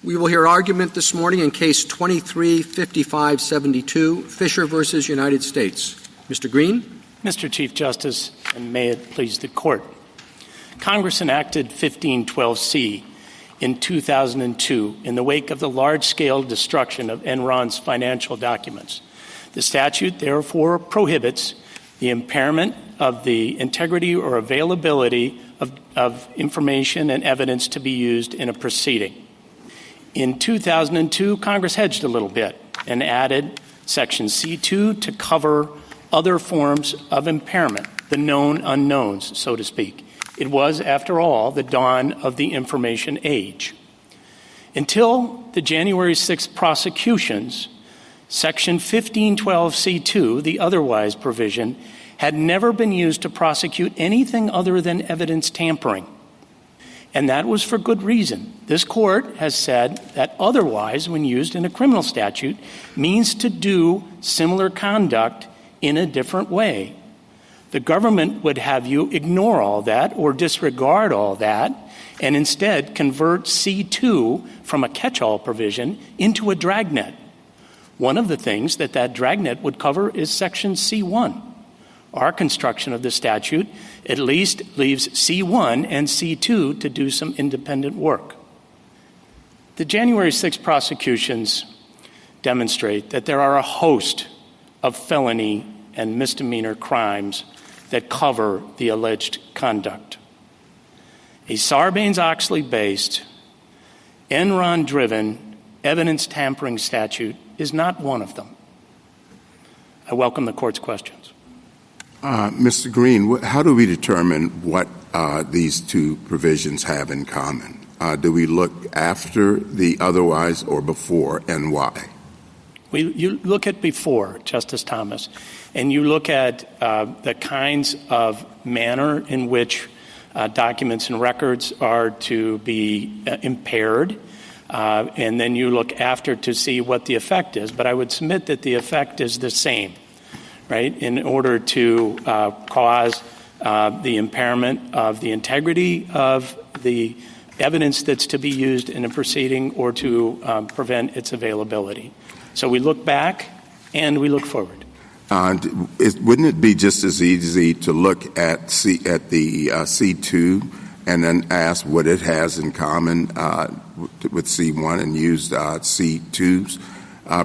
We will hear argument this morning in Case 23-5572, Fischer versus United States. Mr. Green. Mr. Chief Justice, and may it please the Court. Congress enacted 1512C in 2002 in the wake of the large-scale destruction of Enron's financial documents. The statute, therefore, prohibits the impairment of the integrity or availability of information and evidence to be used in a proceeding. In 2002, Congress hedged a little bit and added Section C2 to cover other forms of impairment, the known unknowns, so to speak. It was, after all, the dawn of the information age. Until the January 6th prosecutions, Section 1512C2, the otherwise provision, had never been used to prosecute anything other than evidence tampering. And that was for good reason. This Court has said that otherwise, when used in a criminal statute, means to do similar conduct in a different way. The government would have you ignore all that or disregard all that and instead convert C2 from a catch-all provision into a dragnet. One of the things that dragnet would cover is Section C1. Our construction of the statute at least leaves C1 and C2 to do some independent work. The January 6 prosecutions demonstrate that there are a host of felony and misdemeanor crimes that cover the alleged conduct. A Sarbanes-Oxley-based, Enron-driven evidence tampering statute is not one of them. I welcome the Court's questions. Mr. Green, how do we determine what these two provisions have in common? Do we look after the otherwise or before, and why? You look at before, Justice Thomas, and you look at the kinds of manner in which documents and records are to be impaired, and then you look after to see what the effect is. But I would submit that the effect is the same. Right, in order to cause the impairment of the integrity of the evidence that's to be used in a proceeding or to prevent its availability. So we look back and we look forward. Wouldn't it be just as easy to look at the C2 and then ask what it has in common with C1 and use C2's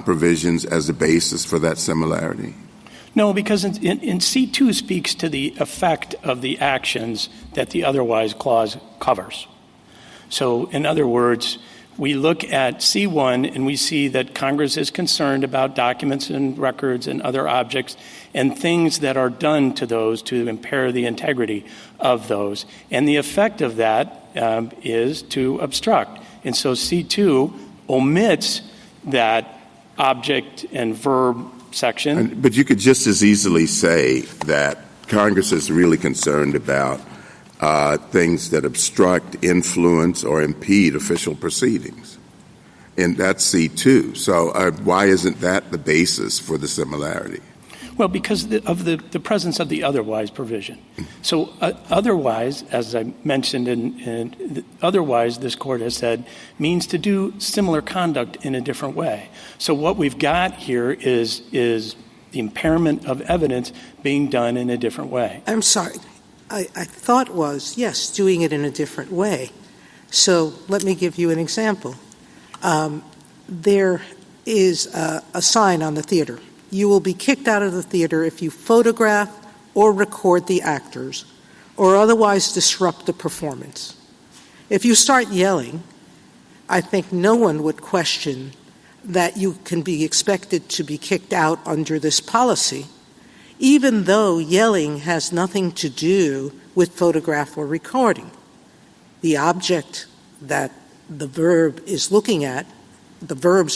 provisions as a basis for that similarity? No, because in C2 speaks to the effect of the actions that the otherwise clause covers. So, in other words, we look at C1 and we see that Congress is concerned about documents and records and other objects and things that are done to those to impair the integrity of those. And the effect of that is to obstruct. And so C2 omits that object and verb section. But you could just as easily say that Congress is really concerned about things that obstruct, influence, or impede official proceedings. And that's C2. So why isn't that the basis for the similarity? Well, because of the presence of the otherwise provision. So otherwise, as I mentioned, otherwise this Court has said, means to do similar conduct in a different way. So what we've got here is the impairment of evidence being done in a different way. I'm sorry. I thought was, yes, doing it in a different way. So let me give you an example. There is a sign on the theater. You will be kicked out of the theater if you photograph or record the actors or otherwise disrupt the performance. If you start yelling, I think no one would question that you can be expected to be kicked out under this policy, even though yelling has nothing to do with photograph or recording. The object that the verbs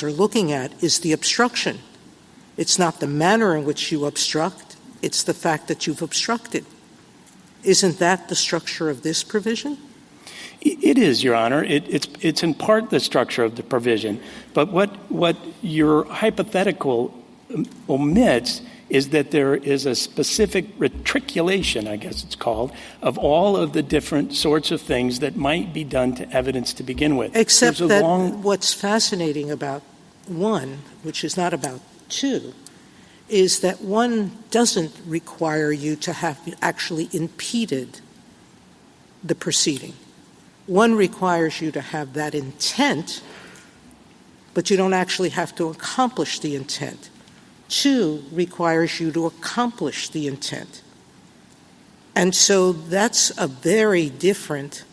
are looking at is the obstruction. It's not the manner in which you obstruct, it's the fact that you've obstructed. Isn't that the structure of this provision? It is, Your Honor. It's in part the structure of the provision. But what your hypothetical omits is that there is a specific retriculation, I guess it's called, of all of the different sorts of things that might be done to evidence to begin with. Except that what's fascinating about 1, which is not about 2, is that 1 doesn't require you to have actually impeded the proceeding. 1 requires you to have that intent, but you don't actually have to accomplish the intent. 2 requires you to accomplish the intent. And so that's a very different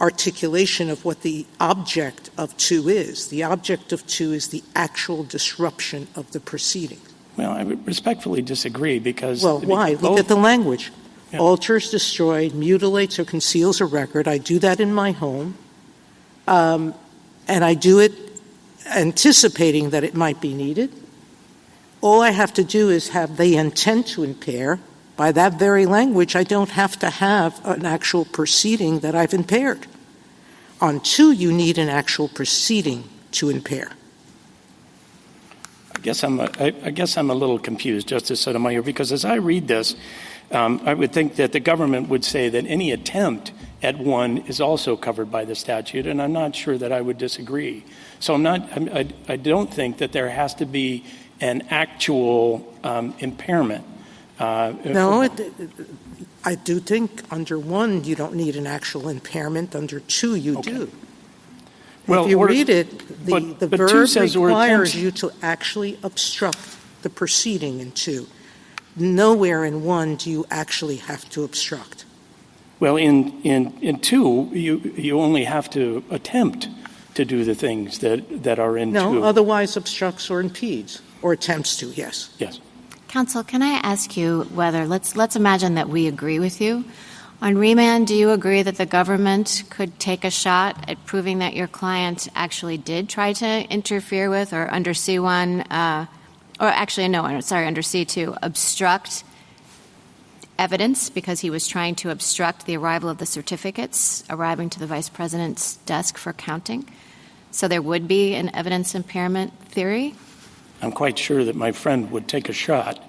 articulation of what the object of 2 is. The object of 2 is the actual disruption of the proceedings. Well, I would respectfully disagree because... Well, why? Look at the language. Yeah. Alters, destroys, mutilates, or conceals a record. I do that in my home, and I do it anticipating that it might be needed. All I have to do is have the intent to impair. By that very language, I don't have to have an actual proceeding that I've impaired. On 2, you need an actual proceeding to impair. I guess I'm a little confused, Justice Sotomayor, because as I read this, I would think that the government would say that any attempt at 1 is also covered by the statute, and I'm not sure that I would disagree. So I don't think that there has to be an actual impairment. No, I do think under 1 you don't need an actual impairment. Under 2 you do. Well, if you read it, the verb requires you to actually obstruct the proceeding in 2. Nowhere in 1 do you actually have to obstruct. Well, in 2, you only have to attempt to do the things that are in 2. No, otherwise obstructs or impedes, or attempts to, yes. Yes. Counsel, can I ask you whether, let's imagine that we agree with you. On remand, do you agree that the government could take a shot at proving that your client actually did try to interfere with, or under C1, under C2, obstruct evidence because he was trying to obstruct the arrival of the certificates arriving to the Vice President's desk for counting? So there would be an evidence impairment theory? I'm quite sure that my friend would take a shot,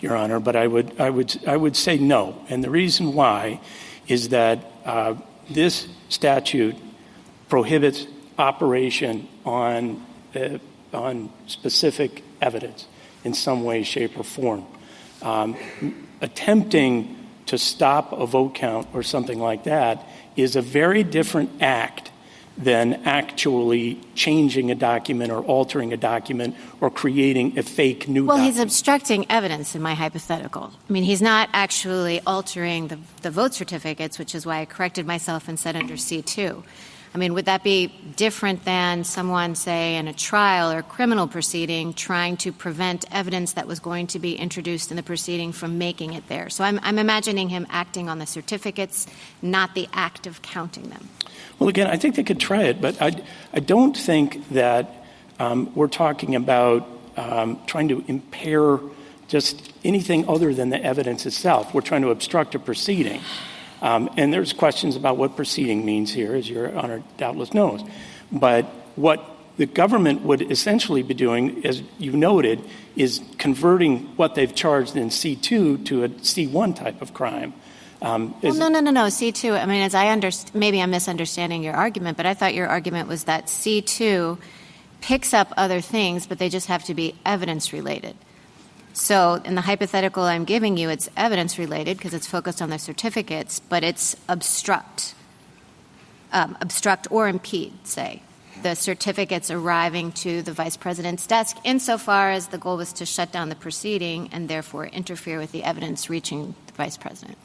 Your Honor, but I would say no. And the reason why is that this statute prohibits operation on specific evidence in some way, shape, or form. Attempting to stop a vote count or something like that is a very different act than actually changing a document or altering a document or creating a fake new document. Well, he's obstructing evidence in my hypothetical. I mean, he's not actually altering the vote certificates, which is why I corrected myself and said under C2. I mean, would that be different than someone, say, in a trial or criminal proceeding trying to prevent evidence that was going to be introduced in the proceeding from making it there? So I'm imagining him acting on the certificates, not the act of counting them. Well, again, I think they could try it, but I don't think that we're talking about trying to impair just anything other than the evidence itself. We're trying to obstruct a proceeding. And there's questions about what proceeding means here, as Your Honor doubtless knows. But what the government would essentially be doing, as you noted, is converting what they've charged in C2 to a C1 type of crime. No. C2, I mean, maybe I'm misunderstanding your argument, but I thought your argument was that C2 picks up other things, but they just have to be evidence-related. So in the hypothetical I'm giving you, it's evidence-related because it's focused on the certificates, but it's obstruct or impede, say, the certificates arriving to the Vice President's desk insofar as the goal was to shut down the proceeding and therefore interfere with the evidence reaching the Vice President.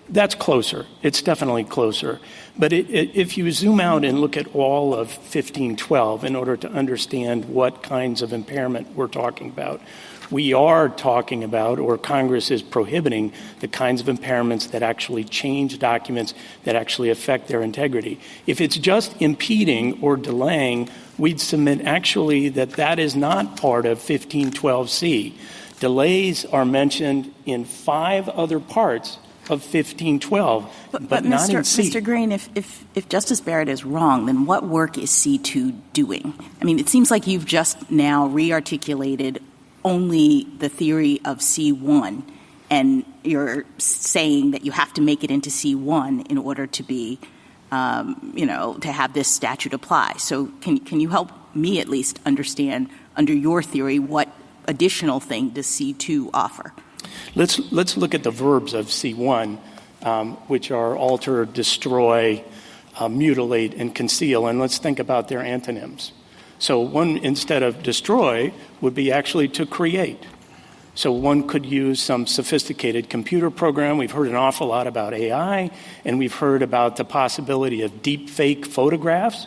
That's closer. It's definitely closer. But if you zoom out and look at all of 1512 in order to understand what kinds of impairment we're talking about, we are talking about, or Congress is prohibiting, the kinds of impairments that actually change documents that actually affect their integrity. If it's just impeding or delaying, we'd submit actually that is not part of 1512C. Delays are mentioned in 5 other parts of 1512, but not in C. Mr. Green, if Justice Barrett is wrong, then what work is C2 doing? I mean, it seems like you've just now re-articulated only the theory of C1, and you're saying that you have to make it into C1 in order to be, to have this statute apply. So can you help me at least understand, under your theory, what additional thing does C2 offer? Let's look at the verbs of C1, which are alter, destroy, mutilate, and conceal, and let's think about their antonyms. So one, instead of destroy, would be actually to create. So one could use some sophisticated computer program. We've heard an awful lot about AI, and we've heard about the possibility of deep fake photographs.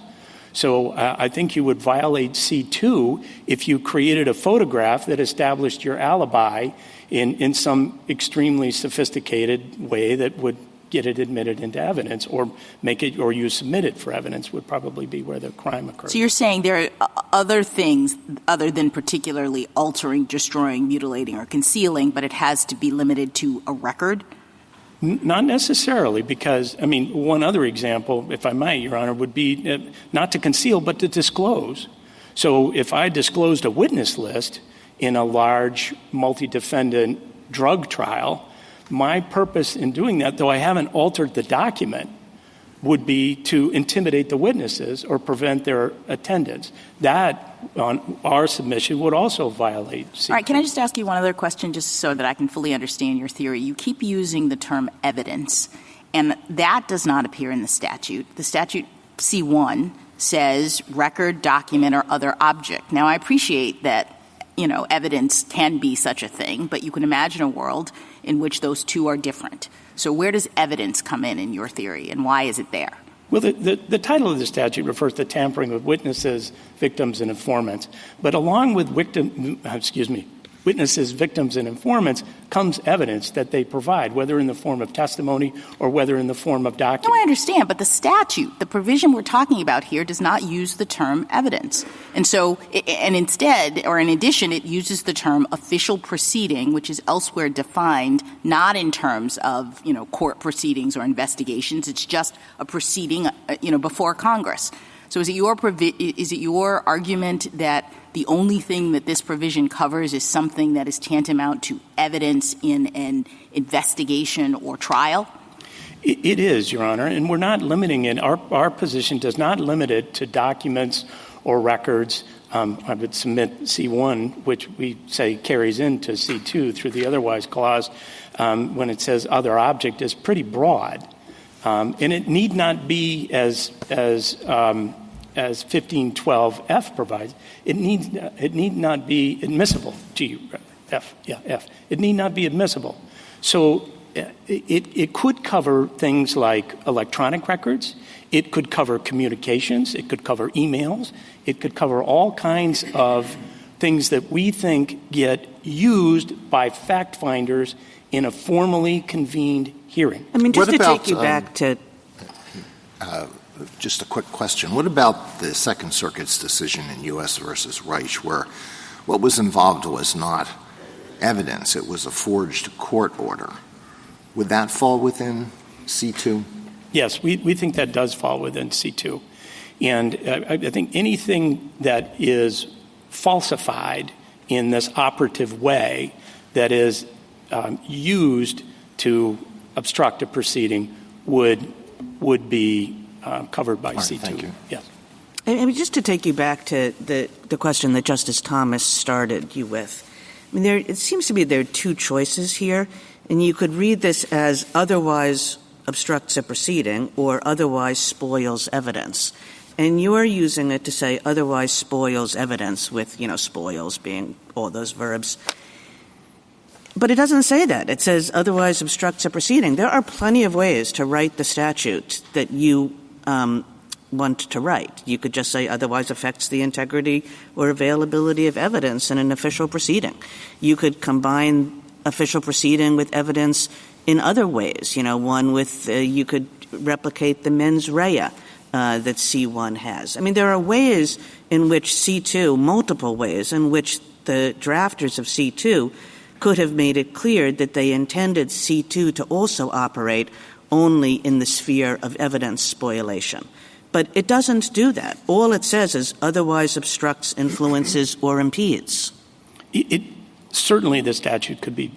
So I think you would violate C2 if you created a photograph that established your alibi in some extremely sophisticated way that would get it admitted into evidence, or make it, or you submit it for evidence would probably be where the crime occurred. So you're saying there are other things other than particularly altering, destroying, mutilating, or concealing, but it has to be limited to a record? Not necessarily, because, one other example, if I might, Your Honor, would be not to conceal, but to disclose. So if I disclosed a witness list in a large multi-defendant drug trial, my purpose in doing that, though I haven't altered the document, would be to intimidate the witnesses or prevent their attendance. That, on our submission, would also violate C2. All right, can I just ask you one other question just so that I can fully understand your theory? You keep using the term evidence, and that does not appear in the statute. The statute C1 says record, document, or other object. Now, I appreciate that, evidence can be such a thing, but you can imagine a world in which those two are different. So where does evidence come in your theory, and why is it there? Well, the title of the statute refers to tampering with witnesses, victims, and informants. But along with witnesses, victims, and informants comes evidence that they provide, whether in the form of testimony or whether in the form of documents. No, I understand, but the statute, the provision we're talking about here, does not use the term evidence. And so, and instead, or in addition, it uses the term official proceeding, which is elsewhere defined not in terms of, court proceedings or investigations. It's just a proceeding, before Congress. So is it your argument that the only thing that this provision covers is something that is tantamount to evidence in an investigation or trial? It is, Your Honor, and we're not limiting it. Our position does not limit it to documents or records. I would submit C1, which we say carries into C2 through the otherwise clause, when it says other object, is pretty broad. And it need not be as 1512F provides. It need not be admissible. F. It need not be admissible. So it could cover things like electronic records. It could cover communications. It could cover emails. It could cover all kinds of things that we think get used by fact finders in a formally convened hearing. Just to take you back to just a quick question. What about the Second Circuit's decision in U.S. versus Reich, where what was involved was not evidence, it was a forged court order? Would that fall within C2? Yes, we think that does fall within C2. And I think anything that is falsified in this operative way that is used to obstruct a proceeding would be covered by C2. Thank you. Yes. And just to take you back to the question that Justice Thomas started you with, it seems to me there are two choices here, and you could read this as otherwise obstructs a proceeding or otherwise spoils evidence. And you're using it to say otherwise spoils evidence with, spoils being all those verbs. But it doesn't say that. It says otherwise obstructs a proceeding. There are plenty of ways to write the statute that you want to write. You could just say otherwise affects the integrity or availability of evidence in an official proceeding. You could combine official proceeding with evidence in other ways. One with you could replicate the mens rea that C1 has. There are ways in which C2, multiple ways in which the drafters of C2 could have made it clear that they intended C2 to also operate only in the sphere of evidence spoliation. But it doesn't do that. All it says is otherwise obstructs, influences, or impedes. certainly the statute could be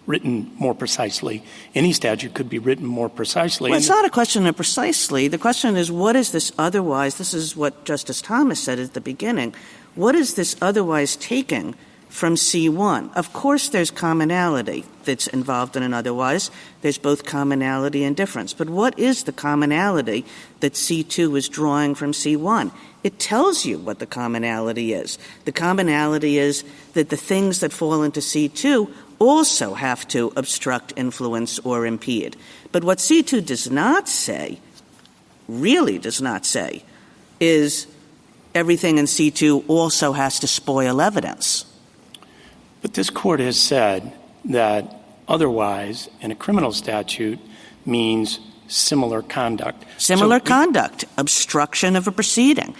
written more precisely. Any statute could be written more precisely. Well, it's not a question of precisely. The question is, what is this otherwise? This is what Justice Thomas said at the beginning. What is this otherwise taking from C1? Of course there's commonality that's involved in an otherwise. There's both commonality and difference. But what is the commonality that C2 is drawing from C1? It tells you what the commonality is. The commonality is that the things that fall into C2 also have to obstruct, influence, or impede. But what C2 does not say, really does not say, is everything in C2 also has to spoil evidence. But this court has said that otherwise in a criminal statute means similar conduct. Similar conduct, obstruction of a proceeding,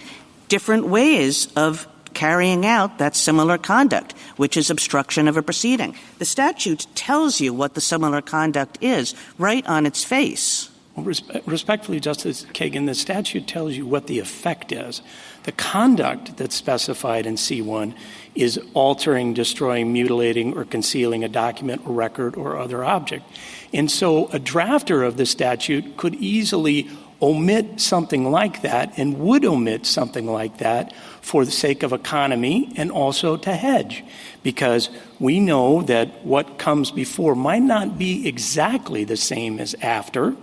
different ways of carrying out that similar conduct, which is obstruction of a proceeding. The statute tells you what the similar conduct is right on its face. Well, respectfully, Justice Kagan, the statute tells you what the effect is. The conduct that's specified in C1 is altering, destroying, mutilating, or concealing a document or record or other object. And so a drafter of the statute could easily omit something like that and would omit something like that for the sake of economy and also to hedge, because we know that what comes before might not be exactly the same as after.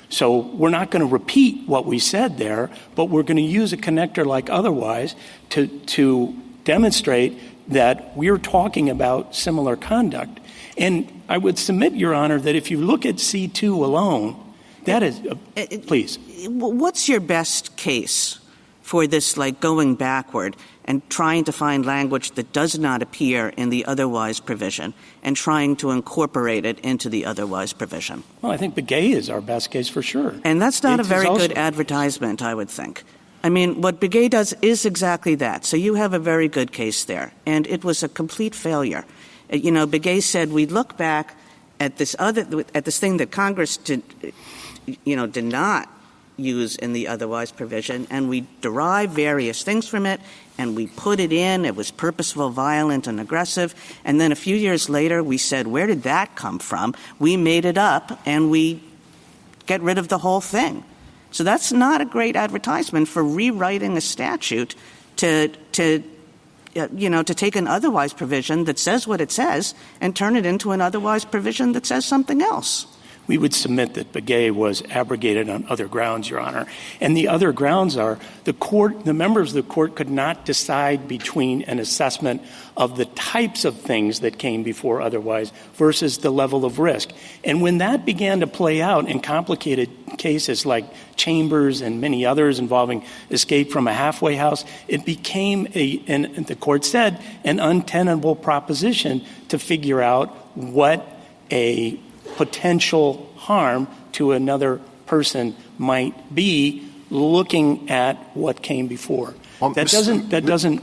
So we're not going to repeat what we said there, but we're going to use a connector like otherwise to demonstrate that we're talking about similar conduct. And I would submit, Your Honor, that if you look at C2 alone, that is, please. What's your best case for this, like, going backward and trying to find language that does not appear in the otherwise provision and trying to incorporate it into the otherwise provision? Well, I think Begay is our best case for sure. And that's not a very good advertisement, I would think. I mean, what Begay does is exactly that. So you have a very good case there. And it was a complete failure. You know, Begay said we look back at this thing that Congress did not use in the otherwise provision, and we derive various things from it, and we put it in. It was purposeful, violent, and aggressive. And then a few years later, we said, where did that come from? We made it up, and we get rid of the whole thing. So that's not a great advertisement for rewriting a statute to take an otherwise provision that says what it says and turn it into an otherwise provision that says something else. We would submit that Begay was abrogated on other grounds, Your Honor. And the other grounds are the members of the court could not decide between an assessment of the types of things that came before otherwise versus the level of risk. And when that began to play out in complicated cases like Chambers and many others involving escape from a halfway house, it became and the court said, an untenable proposition to figure out what a potential harm to another person might be looking at what came before. Well, that doesn't.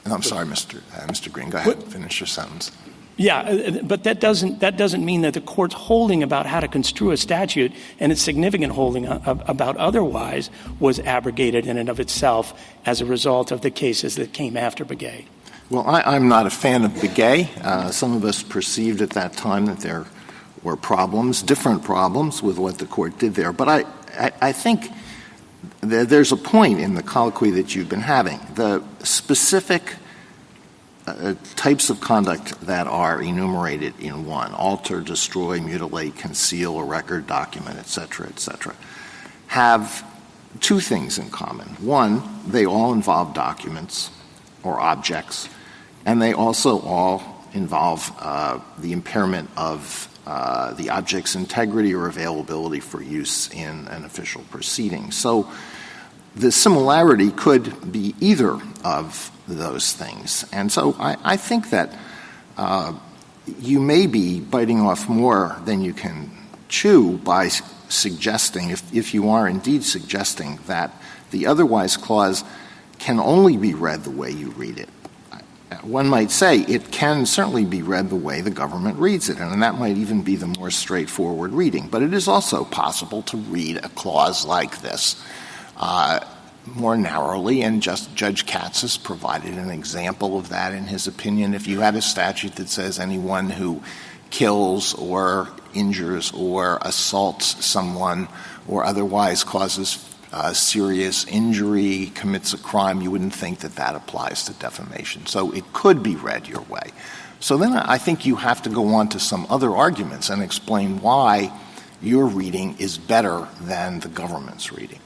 I'm sorry, Mr. Green. Go ahead and finish your sentence. Yeah, but that doesn't mean that the court's holding about how to construe a statute and its significant holding about otherwise was abrogated in and of itself as a result of the cases that came after Begay. Well, I'm not a fan of Begay. Some of us perceived at that time that there were problems, different problems with what the court did there. But I think there's a point in the colloquy that you've been having. The specific types of conduct that are enumerated in 1, alter, destroy, mutilate, conceal a record, document, et cetera, have two things in common. 1, they all involve documents or objects, and they also all involve the impairment of the object's integrity or availability for use in an official proceeding. So the similarity could be either of those things. And so I think that you may be biting off more than you can chew by suggesting, if you are indeed suggesting, that the otherwise clause can only be read the way you read it. One might say it can certainly be read the way the government reads it, and that might even be the more straightforward reading. But it is also possible to read a clause like this more narrowly, and Judge Katz has provided an example of that in his opinion. If you had a statute that says anyone who kills or injures or assaults someone or otherwise causes serious injury, commits a crime, you wouldn't think that that applies to defamation. So it could be read your way. So then I think you have to go on to some other arguments and explain why your reading is better than the government's reading.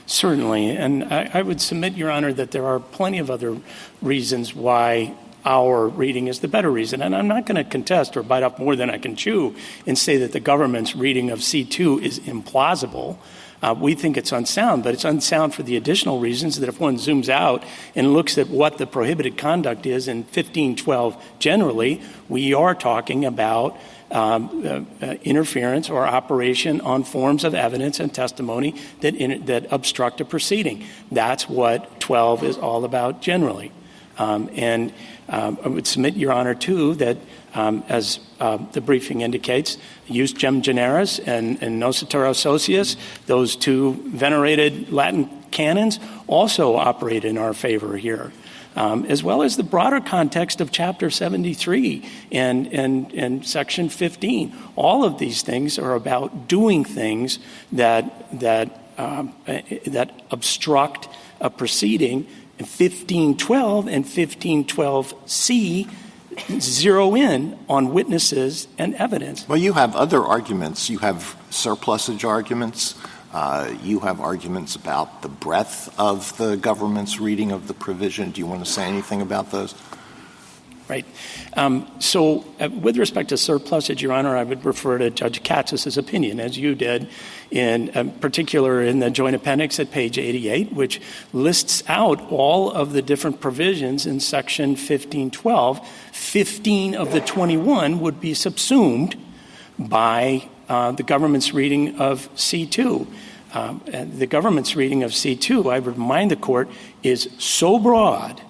Certainly. And I would submit, Your Honor, that there are plenty of other reasons why our reading is the better reason. And I'm not going to contest or bite off more than I can chew and say that the government's reading of C2 is implausible. We think it's unsound, but it's unsound for the additional reasons that if one zooms out and looks at what the prohibited conduct is in 1512 generally, we are talking about interference or operation on forms of evidence and testimony that obstruct a proceeding. That's what 12 is all about generally. And I would submit, Your Honor, too, that as the briefing indicates, Jus Gem Generis and Nocitur Socius, those two venerated Latin canons, also operate in our favor here. As well as the broader context of Chapter 73 and Section 15. All of these things are about doing things that obstruct a proceeding. 1512 and 1512C zero in on witnesses and evidence. Well, you have other arguments. You have surplusage arguments. You have arguments about the breadth of the government's reading of the provision. Do you want to say anything about those? Right. So with respect to surplusage, Your Honor, I would refer to Judge Katz's opinion, as you did, in particular in the Joint Appendix at page 88, which lists out all of the different provisions in Section 1512. 15 of the 21 would be subsumed by the government's reading of C2. The government's reading of C2, I would remind the Court, is so broad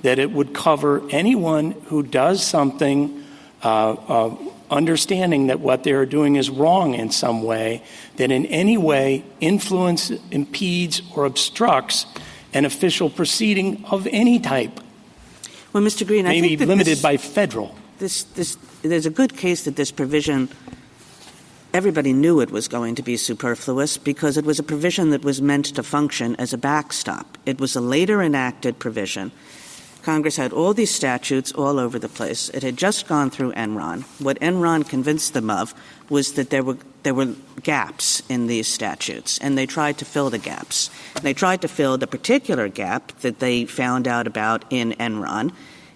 that it would cover anyone who does something understanding that what they're doing is wrong in some way, that in any way influences, impedes, or obstructs an official proceeding of any type. Well, Mr. Green, I think maybe that limited by federal. There's a good case that this provision, everybody knew it was going to be superfluous because it was a provision that was meant to function as a backstop. It was a later enacted provision. Congress had all these statutes all over the place. It had just gone through Enron. What Enron convinced them of was that there were gaps in these statutes, and they tried to fill the gaps. And they tried to fill the particular gap that they found out about in Enron.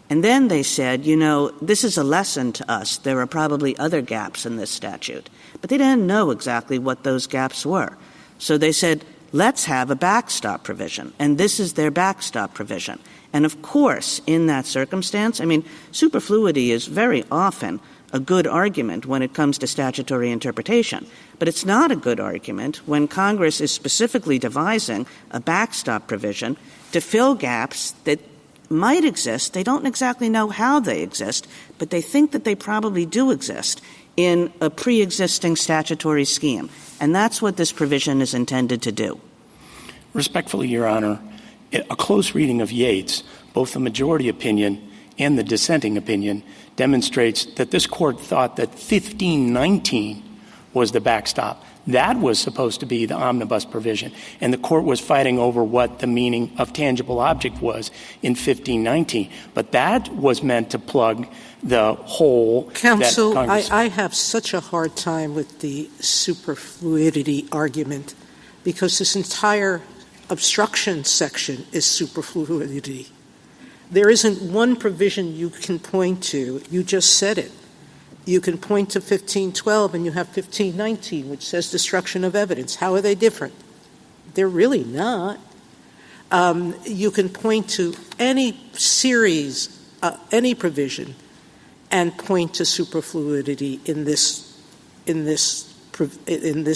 And then they said, this is a lesson to us. There are probably other gaps in this statute. But they didn't know exactly what those gaps were. So they said, let's have a backstop provision. And this is their backstop provision. And of course, in that circumstance, superfluity is very often a good argument when it comes to statutory interpretation. But it's not a good argument when Congress is specifically devising a backstop provision to fill gaps that might exist. They don't exactly know how they exist, but they think that they probably do exist in a pre-existing statutory scheme. And that's what this provision is intended to do. Respectfully, Your Honor, a close reading of Yates, both the majority opinion and the dissenting opinion, demonstrates that this Court thought that 1519 was the backstop. That was supposed to be the omnibus provision, and the Court was fighting over what the meaning of tangible object was in 1519. But that was meant to plug the hole. Counsel, that Congress— I have such a hard time with the superfluidity argument because this entire obstruction section is superfluidity. There isn't one provision you can point to. You just said it. You can point to 1512 and you have 1519, which says destruction of evidence. How are they different? They're really not. You can point to any series, any provision, and point to superfluidity in this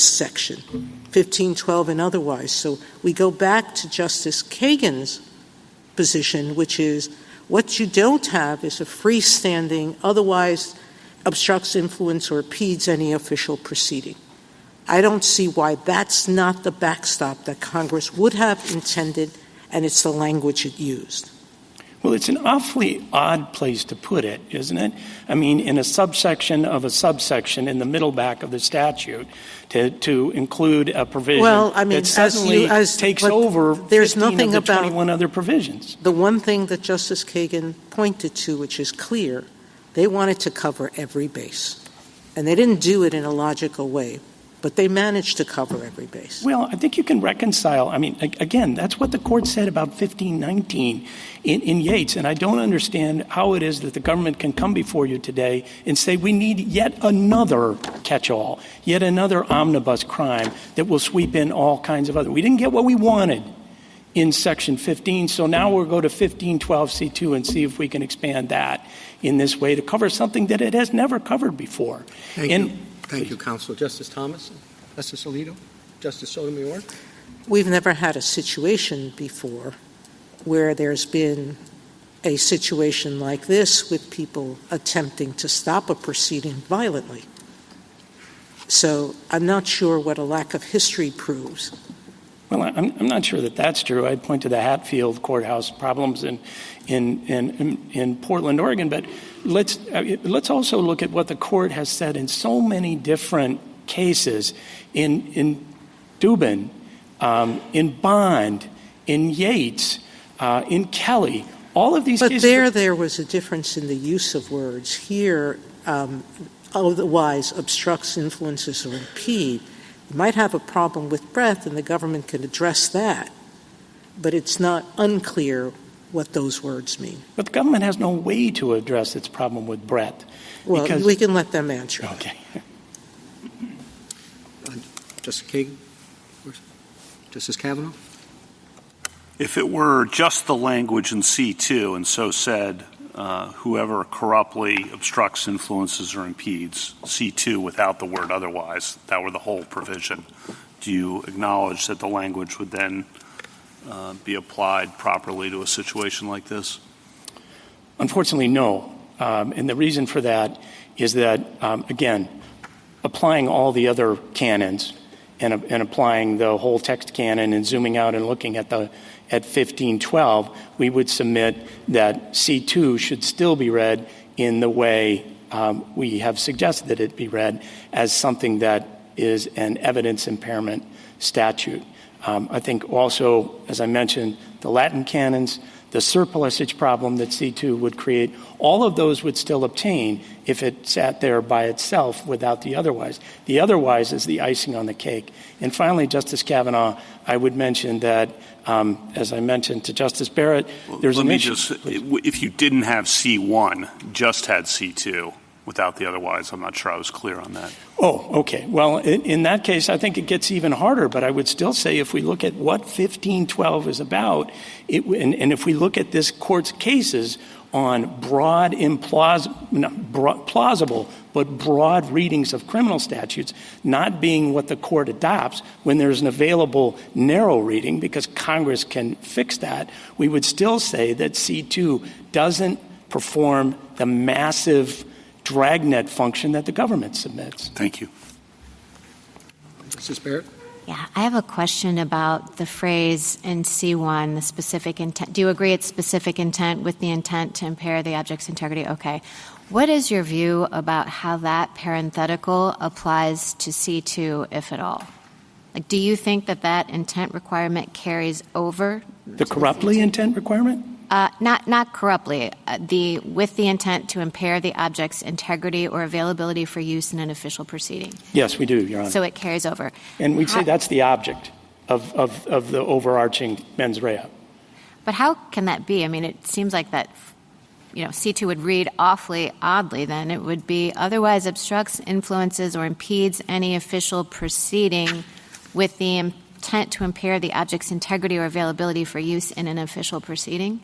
section, 1512 and otherwise. So we go back to Justice Kagan's position, which is what you don't have is a freestanding, otherwise obstructs, influence, or impedes any official proceeding. I don't see why that's not the backstop that Congress would have intended, and it's the language it used. Well, it's an awfully odd place to put it, isn't it? I mean, in a subsection of a subsection in the middle back of the statute to include a provision that suddenly takes over 15 of the 21 other provisions. The one thing that Justice Kagan pointed to, which is clear, they wanted to cover every base. And they didn't do it in a logical way, but they managed to cover every base. Well, I think you can reconcile. I mean, again, that's what the court said about 1519 in Yates, and I don't understand how it is that the government can come before you today and say we need yet another catch-all, yet another omnibus crime that will sweep in all kinds of other. We didn't get what we wanted in Section 15, so now we'll go to 1512C2 and see if we can expand that in this way to cover something that it has never covered before. Thank you, Counsel. Justice Thomas, Justice Alito, Justice Sotomayor. We've never had a situation before where there's been a situation like this with people attempting to stop a proceeding violently. So I'm not sure what a lack of history proves. Well, I'm not sure that that's true. I'd point to the Hatfield courthouse problems in Portland, Oregon. But let's also look at what the court has said in so many different cases in Dubin, in Bond, in Yates, in Kelly. All of these cases. But there was a difference in the use of words. Here, otherwise obstructs, influences, or impede. You might have a problem with breadth, and the government can address that. But it's not unclear what those words mean. But the government has no way to address its problem with breadth. Well, we can let them answer. Okay. Justice Kagan? Justice Kavanaugh? If it were just the language in C2 and so said, whoever corruptly obstructs, influences, or impedes, C2 without the word otherwise, that were the whole provision, do you acknowledge that the language would then be applied properly to a situation like this? Unfortunately, no. And the reason for that is that, again, applying all the other canons and applying the whole text canon and zooming out and looking at 1512, we would submit that C2 should still be read in the way we have suggested that it be read, as something that is an evidence impairment statute. I think also, as I mentioned, the Latin canons, the surplusage problem that C2 would create, all of those would still obtain if it sat there by itself without the otherwise. The otherwise is the icing on the cake. And finally, Justice Kavanaugh, I would mention that, as I mentioned to Justice Barrett, there's an issue. If you didn't have C1, just had C2 without the otherwise, I'm not sure I was clear on that. Oh, okay. Well, in that case, I think it gets even harder, but I would still say if we look at what 1512 is about, and if we look at this court's cases on broad, plausible, but broad readings of criminal statutes not being what the court adopts when there's an available narrow reading, because Congress can fix that, we would still say that C2 doesn't perform the massive dragnet function that the government submits. Thank you. Justice Barrett? Yeah, I have a question about the phrase in C1, the specific intent. Do you agree it's specific intent with the intent to impair the object's integrity? Okay. What is your view about how that parenthetical applies to C2, if at all? Like, do you think that intent requirement carries over? The corruptly intent requirement? Not corruptly. With the intent to impair the object's integrity or availability for use in an official proceeding. Yes, we do, Your Honor. So it carries over. And we'd say that's the object of the overarching mens rea. But how can that be? I mean, it seems like that, C2 would read awfully oddly then. It would be otherwise obstructs, influences, or impedes any official proceeding with the intent to impair the object's integrity or availability for use in an official proceeding.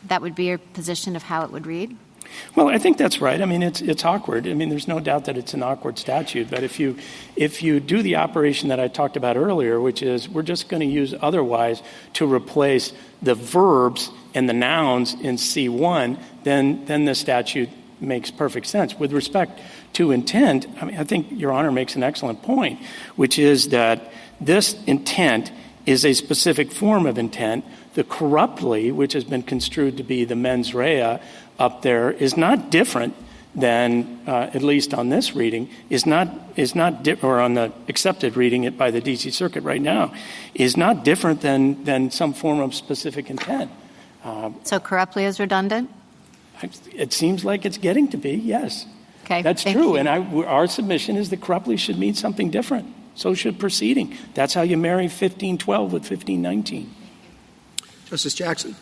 That would be your position of how it would read? Well, I think that's right. I mean, it's awkward. I mean, there's no doubt that it's an awkward statute. But if you do the operation that I talked about earlier, which is we're just going to use otherwise to replace the verbs and the nouns in C1, then the statute makes perfect sense. With respect to intent, I mean, I think Your Honor makes an excellent point, which is that this intent is a specific form of intent. The corruptly, which has been construed to be the mens rea up there, is not different than, at least on this reading, or on the accepted reading it by the D.C. Circuit right now, is not different than some form of specific intent. So corruptly is redundant? It seems like it's getting to be, yes. Okay, that's thank true. you. And our submission is that corruptly should mean something different. So should proceeding. That's how you marry 1512 with 1519. Justice Jackson.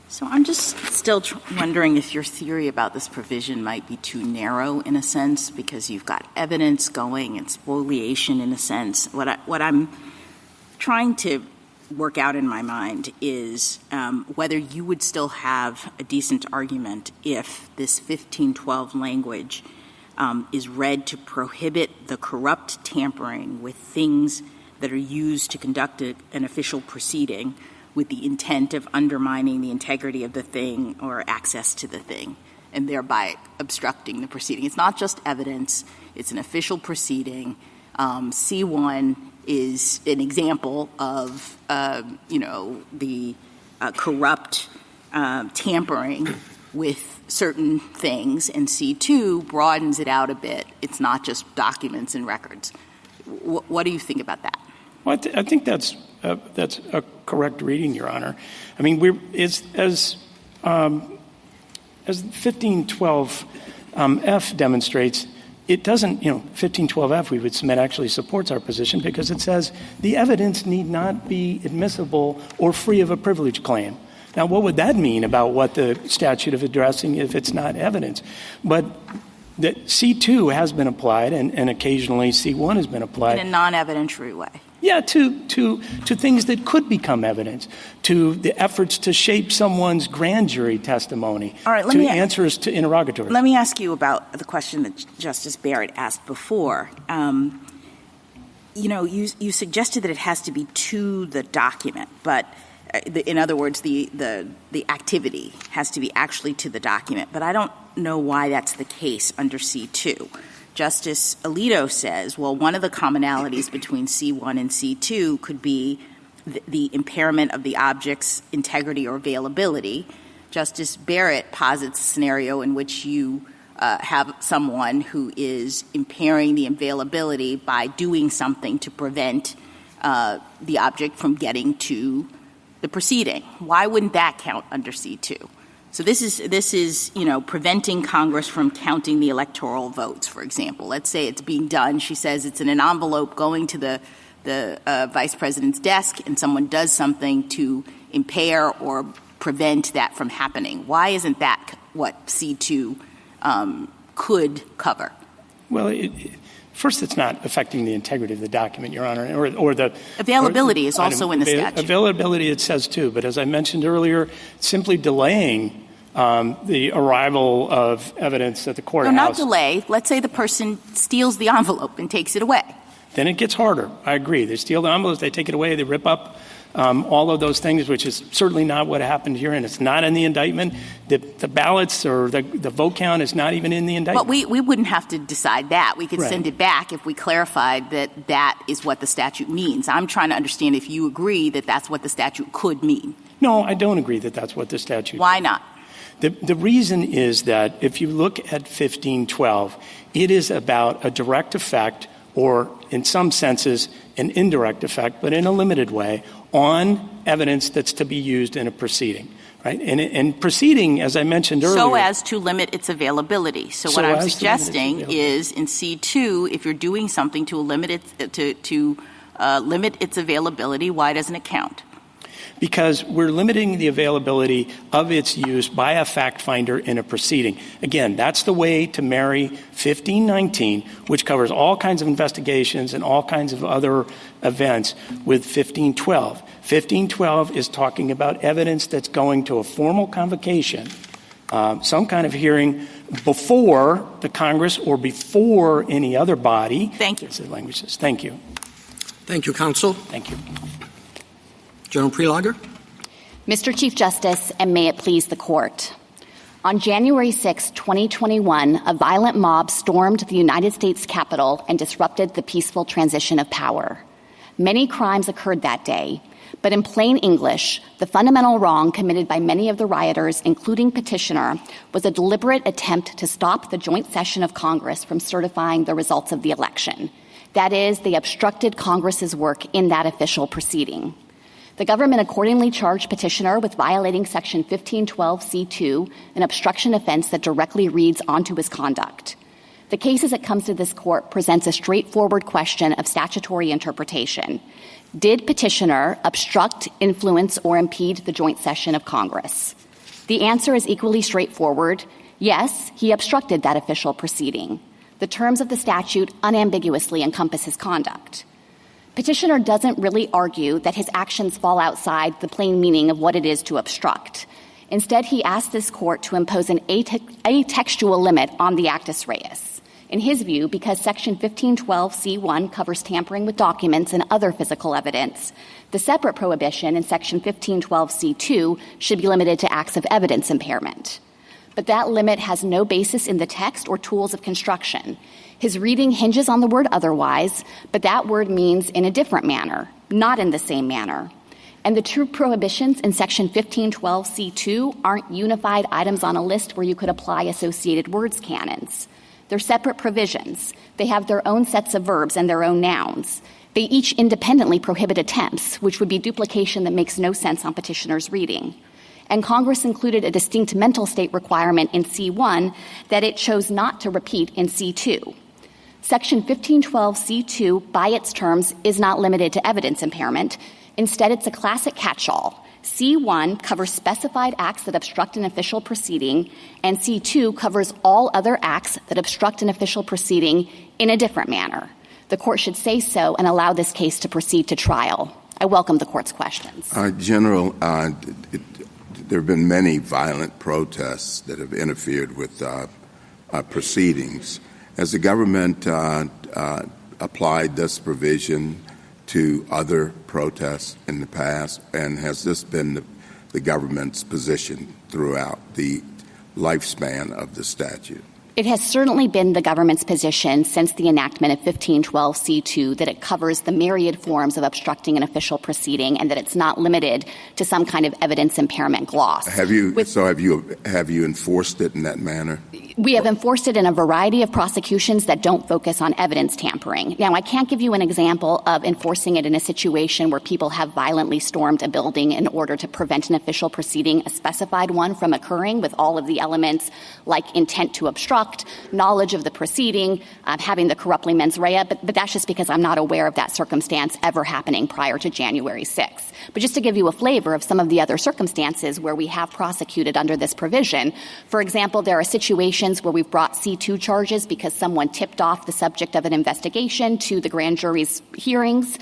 So I'm just still wondering if your theory about this provision might be too narrow in a sense, because you've got evidence going and spoliation in a sense. What I'm trying to work out in my mind is whether you would still have a decent argument if this 1512 language is read to prohibit the corrupt tampering with things that are used to conduct an official proceeding with the intent of undermining the integrity of the thing or access to the thing, and thereby obstructing the proceeding. It's not just evidence. It's an official proceeding. C1 is an example of, the corrupt tampering with certain things, and C2 broadens it out a bit. It's not just documents and records. What do you think about that? Well, I think that's a correct reading, Your Honor. I mean, as 1512 F demonstrates, it doesn't, 1512F, we would submit, actually supports our position because it says the evidence need not be admissible or free of a privilege claim. Now, what would that mean about what the statute is addressing if it's not evidence? But that C2 has been applied, and occasionally C1 has been applied. In a non-evidentiary way. Yeah, to things that could become evidence, to the efforts to shape someone's grand jury testimony, all right, to answers to interrogatories. Let me ask you about the question that Justice Barrett asked before. You suggested that it has to be to the document, but in other words, the activity has to be actually to the document. But I don't know why that's the case under C2. Justice Alito says, well, one of the commonalities between C1 and C2 could be the impairment of the object's integrity or availability. Justice Barrett posits a scenario in which you have someone who is impairing the availability by doing something to prevent the object from getting to the proceeding. Why wouldn't that count under C2? So this is preventing Congress from counting the electoral votes, for example. Let's say it's being done. She says it's in an envelope going to the vice president's desk, and someone does something to impair or prevent that from happening. Why isn't that what C2 could cover? Well, first, it's not affecting the integrity of the document, Your Honor, or the availability is also in the statute. Availability, it says too, but as I mentioned earlier, simply delaying the arrival of evidence at the courthouse. No, not delay. Let's say the person steals the envelope and takes it away. Then it gets harder. I agree. They steal the envelopes, they take it away, they rip up all of those things, which is certainly not what happened here, and it's not in the indictment. The ballots or the vote count is not even in the indictment. But we wouldn't have to decide that. We could send it back if we clarified that is what the statute means. I'm trying to understand if you agree that that's what the statute could mean. No, I don't agree that that's what the statute Why not? The reason is that if you look at 1512, it is about a direct effect, or in some senses an indirect effect, but in a limited way, on evidence that's to be used in a proceeding. Right? And proceeding, as I mentioned earlier. So as to limit its availability. So what I'm suggesting is in C2, if you're doing something to limit its availability, why doesn't it count? Because we're limiting the availability of its use by a fact finder in a proceeding. Again, that's the way to marry 1519, which covers all kinds of investigations and all kinds of other events, with 1512. 1512 is talking about evidence that's going to a formal convocation, some kind of hearing before the Congress or before any other body. Thank you. Thank you. Thank you, counsel. Thank you. General Prelogger. Mr. Chief Justice, and may it please the Court. On January 6, 2021, a violent mob stormed the United States Capitol and disrupted the peaceful transition of power. Many crimes occurred that day, but in plain English, the fundamental wrong committed by many of the rioters, including Petitioner, was a deliberate attempt to stop the joint session of Congress from certifying the results of the election. That is, they obstructed Congress's work in that official proceeding. The government accordingly charged Petitioner with violating Section 1512c2, an obstruction offense that directly reads onto his conduct. The case as it comes to this court presents a straightforward question of statutory interpretation. Did Petitioner obstruct, influence, or impede the joint session of Congress? The answer is equally straightforward. Yes, he obstructed that official proceeding. The terms of the statute unambiguously encompass his conduct. Petitioner doesn't really argue that his actions fall outside the plain meaning of what it is to obstruct. Instead, he asks this court to impose an atextual limit on the actus reus. In his view, because Section 1512c1 covers tampering with documents and other physical evidence, the separate prohibition in Section 1512c2 should be limited to acts of evidence impairment. But that limit has no basis in the text or tools of construction. His reading hinges on the word otherwise, but that word means in a different manner, not in the same manner. And the true prohibitions in Section 1512c2 aren't unified items on a list where you could apply associated words canons. They're separate provisions. They have their own sets of verbs and their own nouns. They each independently prohibit attempts, which would be duplication that makes no sense on Petitioner's reading. And Congress included a distinct mental state requirement in C1 that it chose not to repeat in C2. Section 1512c2, by its terms, is not limited to evidence impairment. Instead, it's a classic catch-all. C1 covers specified acts that obstruct an official proceeding, and C2 covers all other acts that obstruct an official proceeding in a different manner. The court should say so and allow this case to proceed to trial. I welcome the court's questions. General, there have been many violent protests that have interfered with proceedings. Has the government applied this provision to other protests in the past, and has this been the government's position throughout the lifespan of the statute? It has certainly been the government's position since the enactment of 1512c2 that it covers the myriad forms of obstructing an official proceeding and that it's not limited to some kind of evidence impairment gloss. Have you enforced it in that manner? We have enforced it in a variety of prosecutions that don't focus on evidence tampering. Now, I can't give you an example of enforcing it in a situation where people have violently stormed a building in order to prevent an official proceeding, a specified one, from occurring with all of the elements like intent to obstruct, knowledge of the proceeding, having the corruptly mens rea, but that's just because I'm not aware of that circumstance ever happening prior to January 6th. But just to give you a flavor of some of the other circumstances where we have prosecuted under this provision, for example, there are situations where we've brought C2 charges because someone tipped off the subject of an investigation to the grand jury's hearings.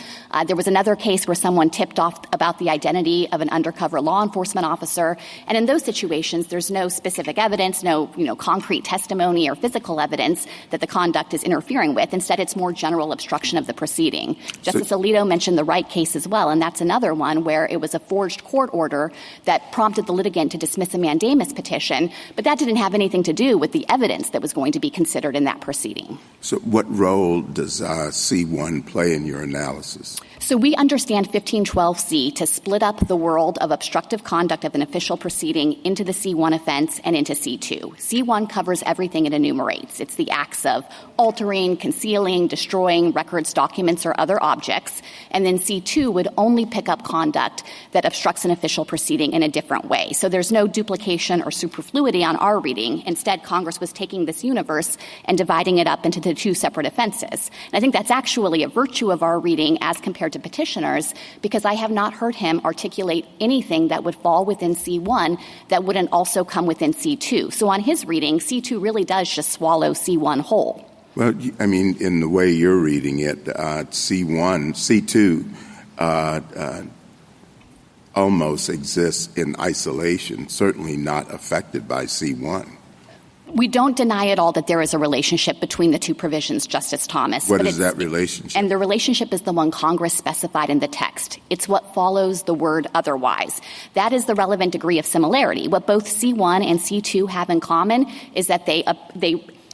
There was another case where someone tipped off about the identity of an undercover law enforcement officer. And in those situations, there's no specific evidence, no concrete testimony or physical evidence that the conduct is interfering with. Instead, it's more general obstruction of the proceeding. Justice Alito mentioned the Wright case as well, and that's another one where it was a forged court order that prompted the litigant to dismiss a mandamus petition, but that didn't have anything to do with the evidence that was going to be considered in that proceeding. So what role does C1 play in your analysis? So we understand 1512C to split up the world of obstructive conduct of an official proceeding into the C1 offense and into C2. C1 covers everything it enumerates. It's the acts of altering, concealing, destroying records, documents, or other objects. And then C2 would only pick up conduct that obstructs an official proceeding in a different way. So there's no duplication or superfluity on our reading. Instead, Congress was taking this universe and dividing it up into the two separate offenses. And I think that's actually a virtue of our reading as compared to Petitioner's, because I have not heard him articulate anything that would fall within C1 that wouldn't also come within C2. So on his reading, C2 really does just swallow C1 whole. Well, I mean, in the way you're reading it, C2 almost exists in isolation, certainly not affected by C1. We don't deny at all that there is a relationship between the two provisions, Justice Thomas. What is that relationship? And the relationship is the one Congress specified in the text. It's what follows the word otherwise. That is the relevant degree of similarity. What both C1 and C2 have in common is that they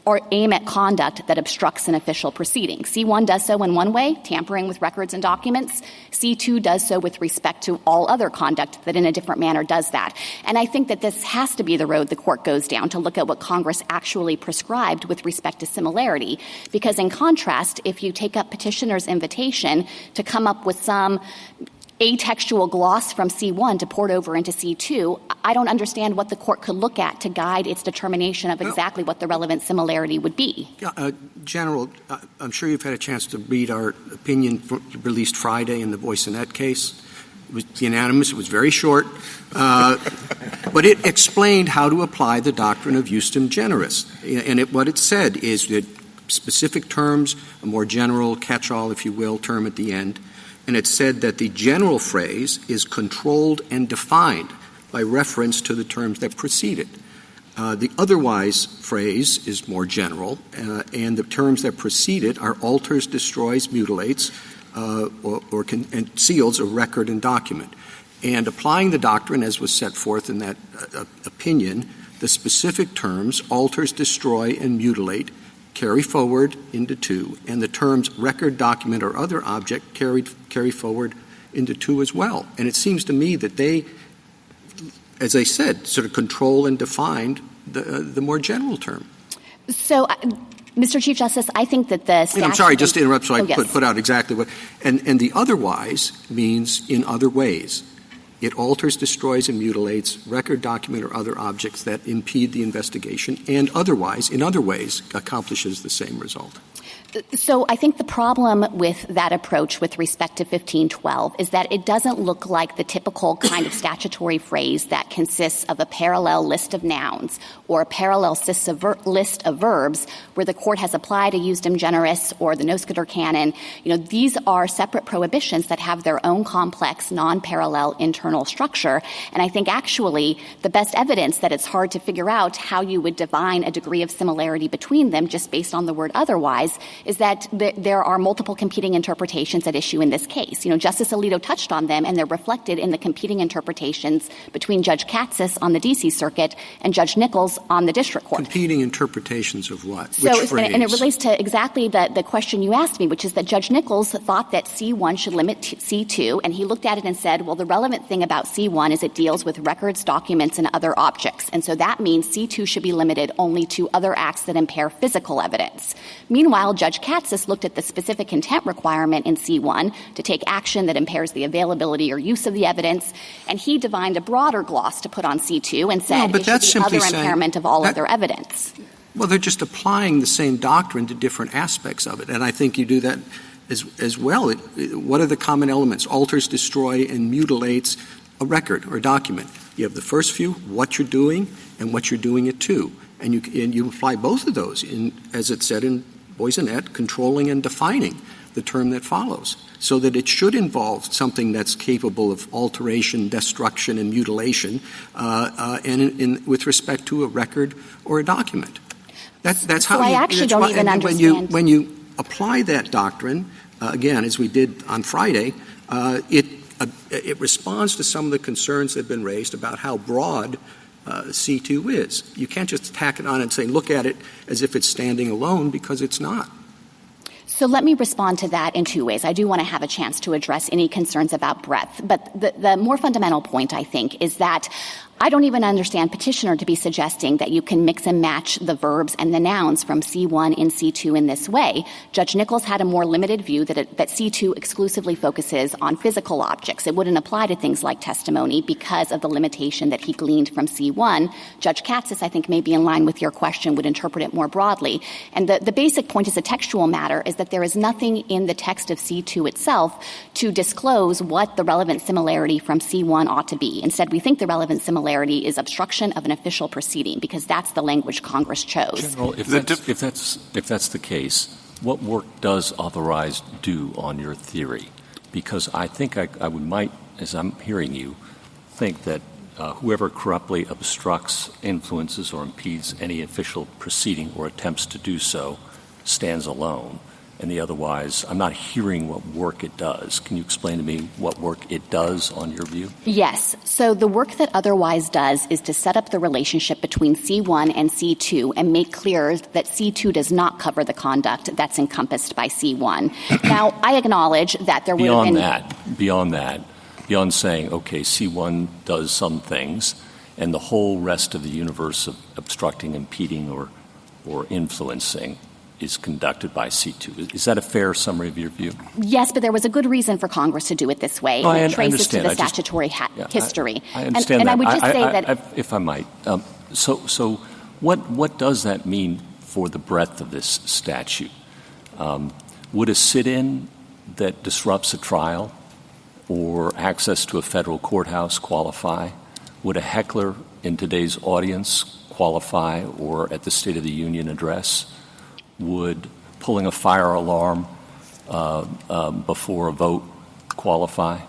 or aim at conduct that obstructs an official proceeding. C1 does so in one way, tampering with records and documents. C2 does so with respect to all other conduct that in a different manner does that. And I think that this has to be the road the court goes down to look at what Congress actually prescribed with respect to similarity. Because in contrast, if you take up petitioner's invitation to come up with some atextual gloss from C1 to port over into C2, I don't understand what the court could look at to guide its determination of exactly what the relevant similarity would be. General, I'm sure you've had a chance to read our opinion released Friday in the Boysonet case. It was unanimous. It was very short. But it explained how to apply the doctrine of justum generis. And what it said is that specific terms, a more general catch-all, if you will, term at the end, and it said that the general phrase is controlled and defined by reference to the terms that precede it. The otherwise phrase is more general, and the terms that precede it are alters, destroys, mutilates, and seals a record and document. And applying the doctrine as was set forth in that opinion, the specific terms alters, destroy, and mutilate carry forward into 2, and the terms record, document, or other object carry forward into 2 as well. And it seems to me that they, as I said, sort of control and defined the more general term. So, Mr. Chief Justice, I think that the statute... I'm sorry, just to interrupt so I yes. put out exactly what... And the otherwise means in other ways. It alters, destroys, and mutilates record, document, or other objects that impede the investigation, and otherwise, in other ways, accomplishes the same result. So I think the problem with that approach with respect to 1512 is that it doesn't look like the typical kind of statutory phrase that consists of a parallel list of nouns or a parallel list of verbs where the court has applied a justum generis or the Noscator canon. These are separate prohibitions that have their own complex, non-parallel internal structure. And I think actually the best evidence that it's hard to figure out how you would define a degree of similarity between them just based on the word otherwise is that there are multiple competing interpretations at issue in this case. Justice Alito touched on them, and they're reflected in the competing interpretations between Judge Katsas on the D.C. Circuit and Judge Nichols on the District Court. Competing interpretations of what? Which phrase? And it relates to exactly the question you asked me, which is that Judge Nichols thought that C1 should limit C2, and he looked at it and said, well, the relevant thing about C1 is it deals with records, documents, and other objects. And so that means C2 should be limited only to other acts that impair physical evidence. Meanwhile, Judge Katsas looked at the specific intent requirement in C1 to take action that impairs the availability or use of the evidence, and he divined a broader gloss to put on C2 and said it should be other impairment of all other evidence. Well, they're just applying the same doctrine to different aspects of it, and I think you do that as well. What are the common elements? Alters, destroy, and mutilates a record or a document. You have the first few, what you're doing, and what you're doing it to. And you apply both of those, as it said in Boysonet, controlling and defining the term that follows, so that it should involve something that's capable of alteration, destruction, and mutilation, and with respect to a record or a document. That's how. So I actually don't even understand. When you apply that doctrine, again, as we did on Friday, it responds to some of the concerns that have been raised about how broad C2 is. You can't just tack it on and say, look at it as if it's standing alone, because it's not. So let me respond to that in 2 ways. I do want to have a chance to address any concerns about breadth. But the more fundamental point, I think, is that I don't even understand petitioner to be suggesting that you can mix and match the verbs and the nouns from C1 and C2 in this way. Judge Nichols had a more limited view that C2 exclusively focuses on physical objects. It wouldn't apply to things like testimony because of the limitation that he gleaned from C1. Judge Katsas, I think, may be in line with your question, would interpret it more broadly. And the basic point as a textual matter is that there is nothing in the text of C2 itself to disclose what the relevant similarity from C1 ought to be. Instead, we think the relevant similarity is obstruction of an official proceeding, because that's the language Congress chose. General, if that's the case, what work does authorize do on your theory? Because I think I might, as I'm hearing you, think that whoever corruptly obstructs, influences, or impedes any official proceeding or attempts to do so stands alone. And the otherwise, I'm not hearing what work it does. Can you explain to me what work it does on your view? Yes. So the work that otherwise does is to set up the relationship between C1 and C2 and make clear that C2 does not cover the conduct that's encompassed by C1. Now, I acknowledge that there would have been... Beyond saying, okay, C1 does some things, and the whole rest of the universe of obstructing, impeding, or influencing is conducted by C2. Is that a fair summary of your view? Yes, but there was a good reason for Congress to do it this way. I traces to the understand. statutory history. I understand and that. I would just say that... If I might. So what does that mean for the breadth of this statute? Would a sit-in that disrupts a trial or access to a federal courthouse qualify? Would a heckler in today's audience qualify, or at the State of the Union address? Would pulling a fire alarm before a vote qualify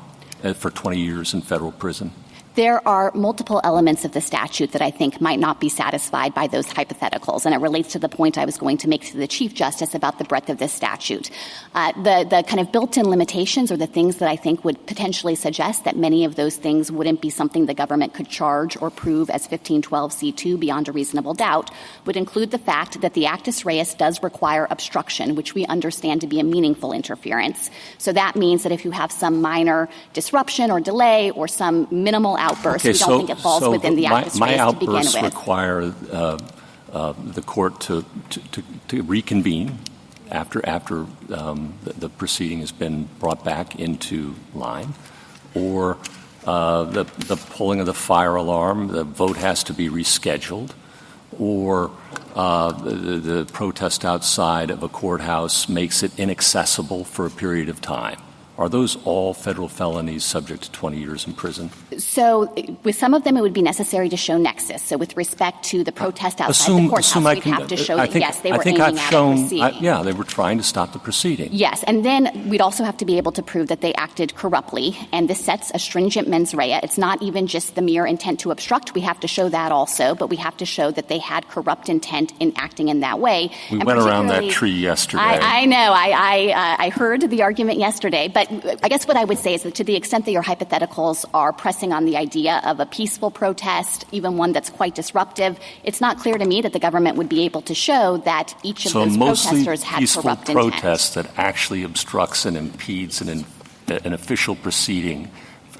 for 20 years in federal prison? There are multiple elements of the statute that I think might not be satisfied by those hypotheticals, and it relates to the point I was going to make to the Chief Justice about the breadth of this statute. The kind of built-in limitations are the things that I think would potentially suggest that many of those things wouldn't be something the government could charge or prove as 1512c2 beyond a reasonable doubt, would include the fact that the actus reus does require obstruction, which we understand to be a meaningful interference. So that means that if you have some minor disruption or delay or some minimal outburst, we don't think it falls within the actus reus to begin with. My outbursts require the court to reconvene after the proceeding has been brought back into line, or the pulling of the fire alarm, the vote has to be rescheduled, or the protest outside of a courthouse makes it inaccessible for a period of time. Are those all federal felonies subject to 20 years in prison? So with some of them, it would be necessary to show nexus. So with respect to the protest outside the courthouse, we'd have to show that, yes, they were aiming at a proceeding. They were trying to stop the proceeding. Yes, and then we'd also have to be able to prove that they acted corruptly, and this sets a stringent mens rea. It's not even just the mere intent to obstruct. We have to show that also, but we have to show that they had corrupt intent in acting in that way. We went around that tree yesterday. I know. I heard the argument yesterday, but I guess what I would say is that to the extent that your hypotheticals are pressing on the idea of a peaceful protest, even one that's quite disruptive, it's not clear to me that the government would be able to show that each of those protesters had corrupt intent. So mostly peaceful protest that actually obstructs and impedes an official proceeding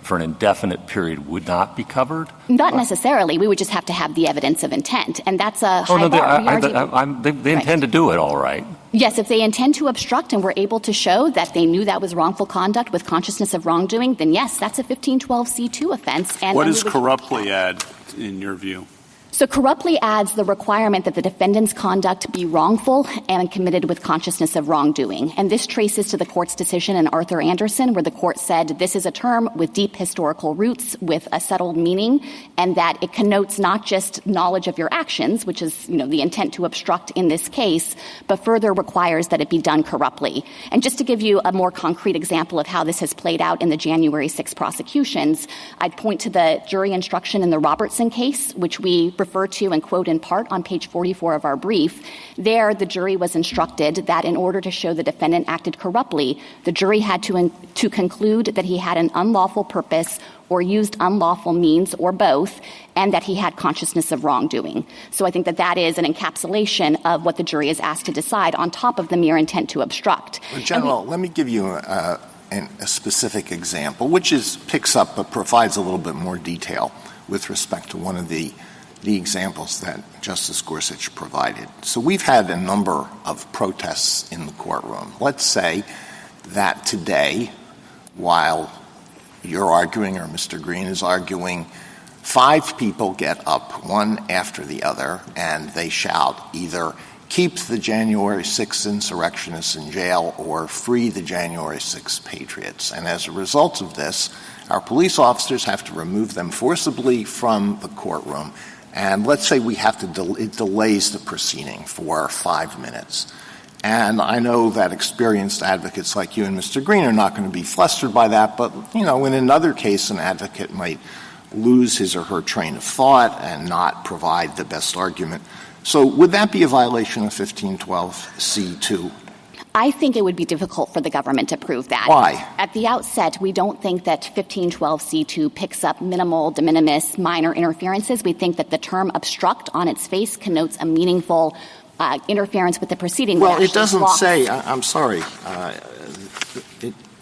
for an indefinite period would not be covered? Not necessarily. We would just have to have the evidence of intent, and that's a high bar. They intend to do it, all right. Yes, if they intend to obstruct and were able to show that they knew that was wrongful conduct with consciousness of wrongdoing, then yes, that's a 1512c2 offense. And what does corruptly add, in your view? So corruptly adds the requirement that the defendant's conduct be wrongful and committed with consciousness of wrongdoing. And this traces to the court's decision in Arthur Anderson, where the court said this is a term with deep historical roots, with a settled meaning, and that it connotes not just knowledge of your actions, which is, the intent to obstruct in this case, but further requires that it be done corruptly. And just to give you a more concrete example of how this has played out in the January 6 prosecutions, I'd point to the jury instruction in the Robertson case, which we refer to and quote in part on page 44 of our brief. There, the jury was instructed that in order to show the defendant acted corruptly, the jury had to conclude that he had an unlawful purpose or used unlawful means or both, and that he had consciousness of wrongdoing. So I think that that is an encapsulation of what the jury is asked to decide on top of the mere intent to obstruct. General, let me give you a specific example, which picks up but provides a little bit more detail with respect to one of the examples that Justice Gorsuch provided. So we've had a number of protests in the courtroom. Let's say that today, while you're arguing or Mr. Green is arguing, 5 people get up, one after the other, and they shout either keep the January 6th insurrectionists in jail or free the January 6th patriots. And as a result of this, our police officers have to remove them forcibly from the courtroom. And let's say we have to it delays the proceeding for 5 minutes. And I know that experienced advocates like you and Mr. Green are not going to be flustered by that, but, in another case, an advocate might lose his or her train of thought and not provide the best argument. So would that be a violation of 1512C2? I think it would be difficult for the government to prove that. Why? At the outset, we don't think that 1512C2 picks up minimal, de minimis, minor interferences. We think that the term obstruct on its face connotes a meaningful interference with the proceeding. Well, it doesn't say, I'm sorry,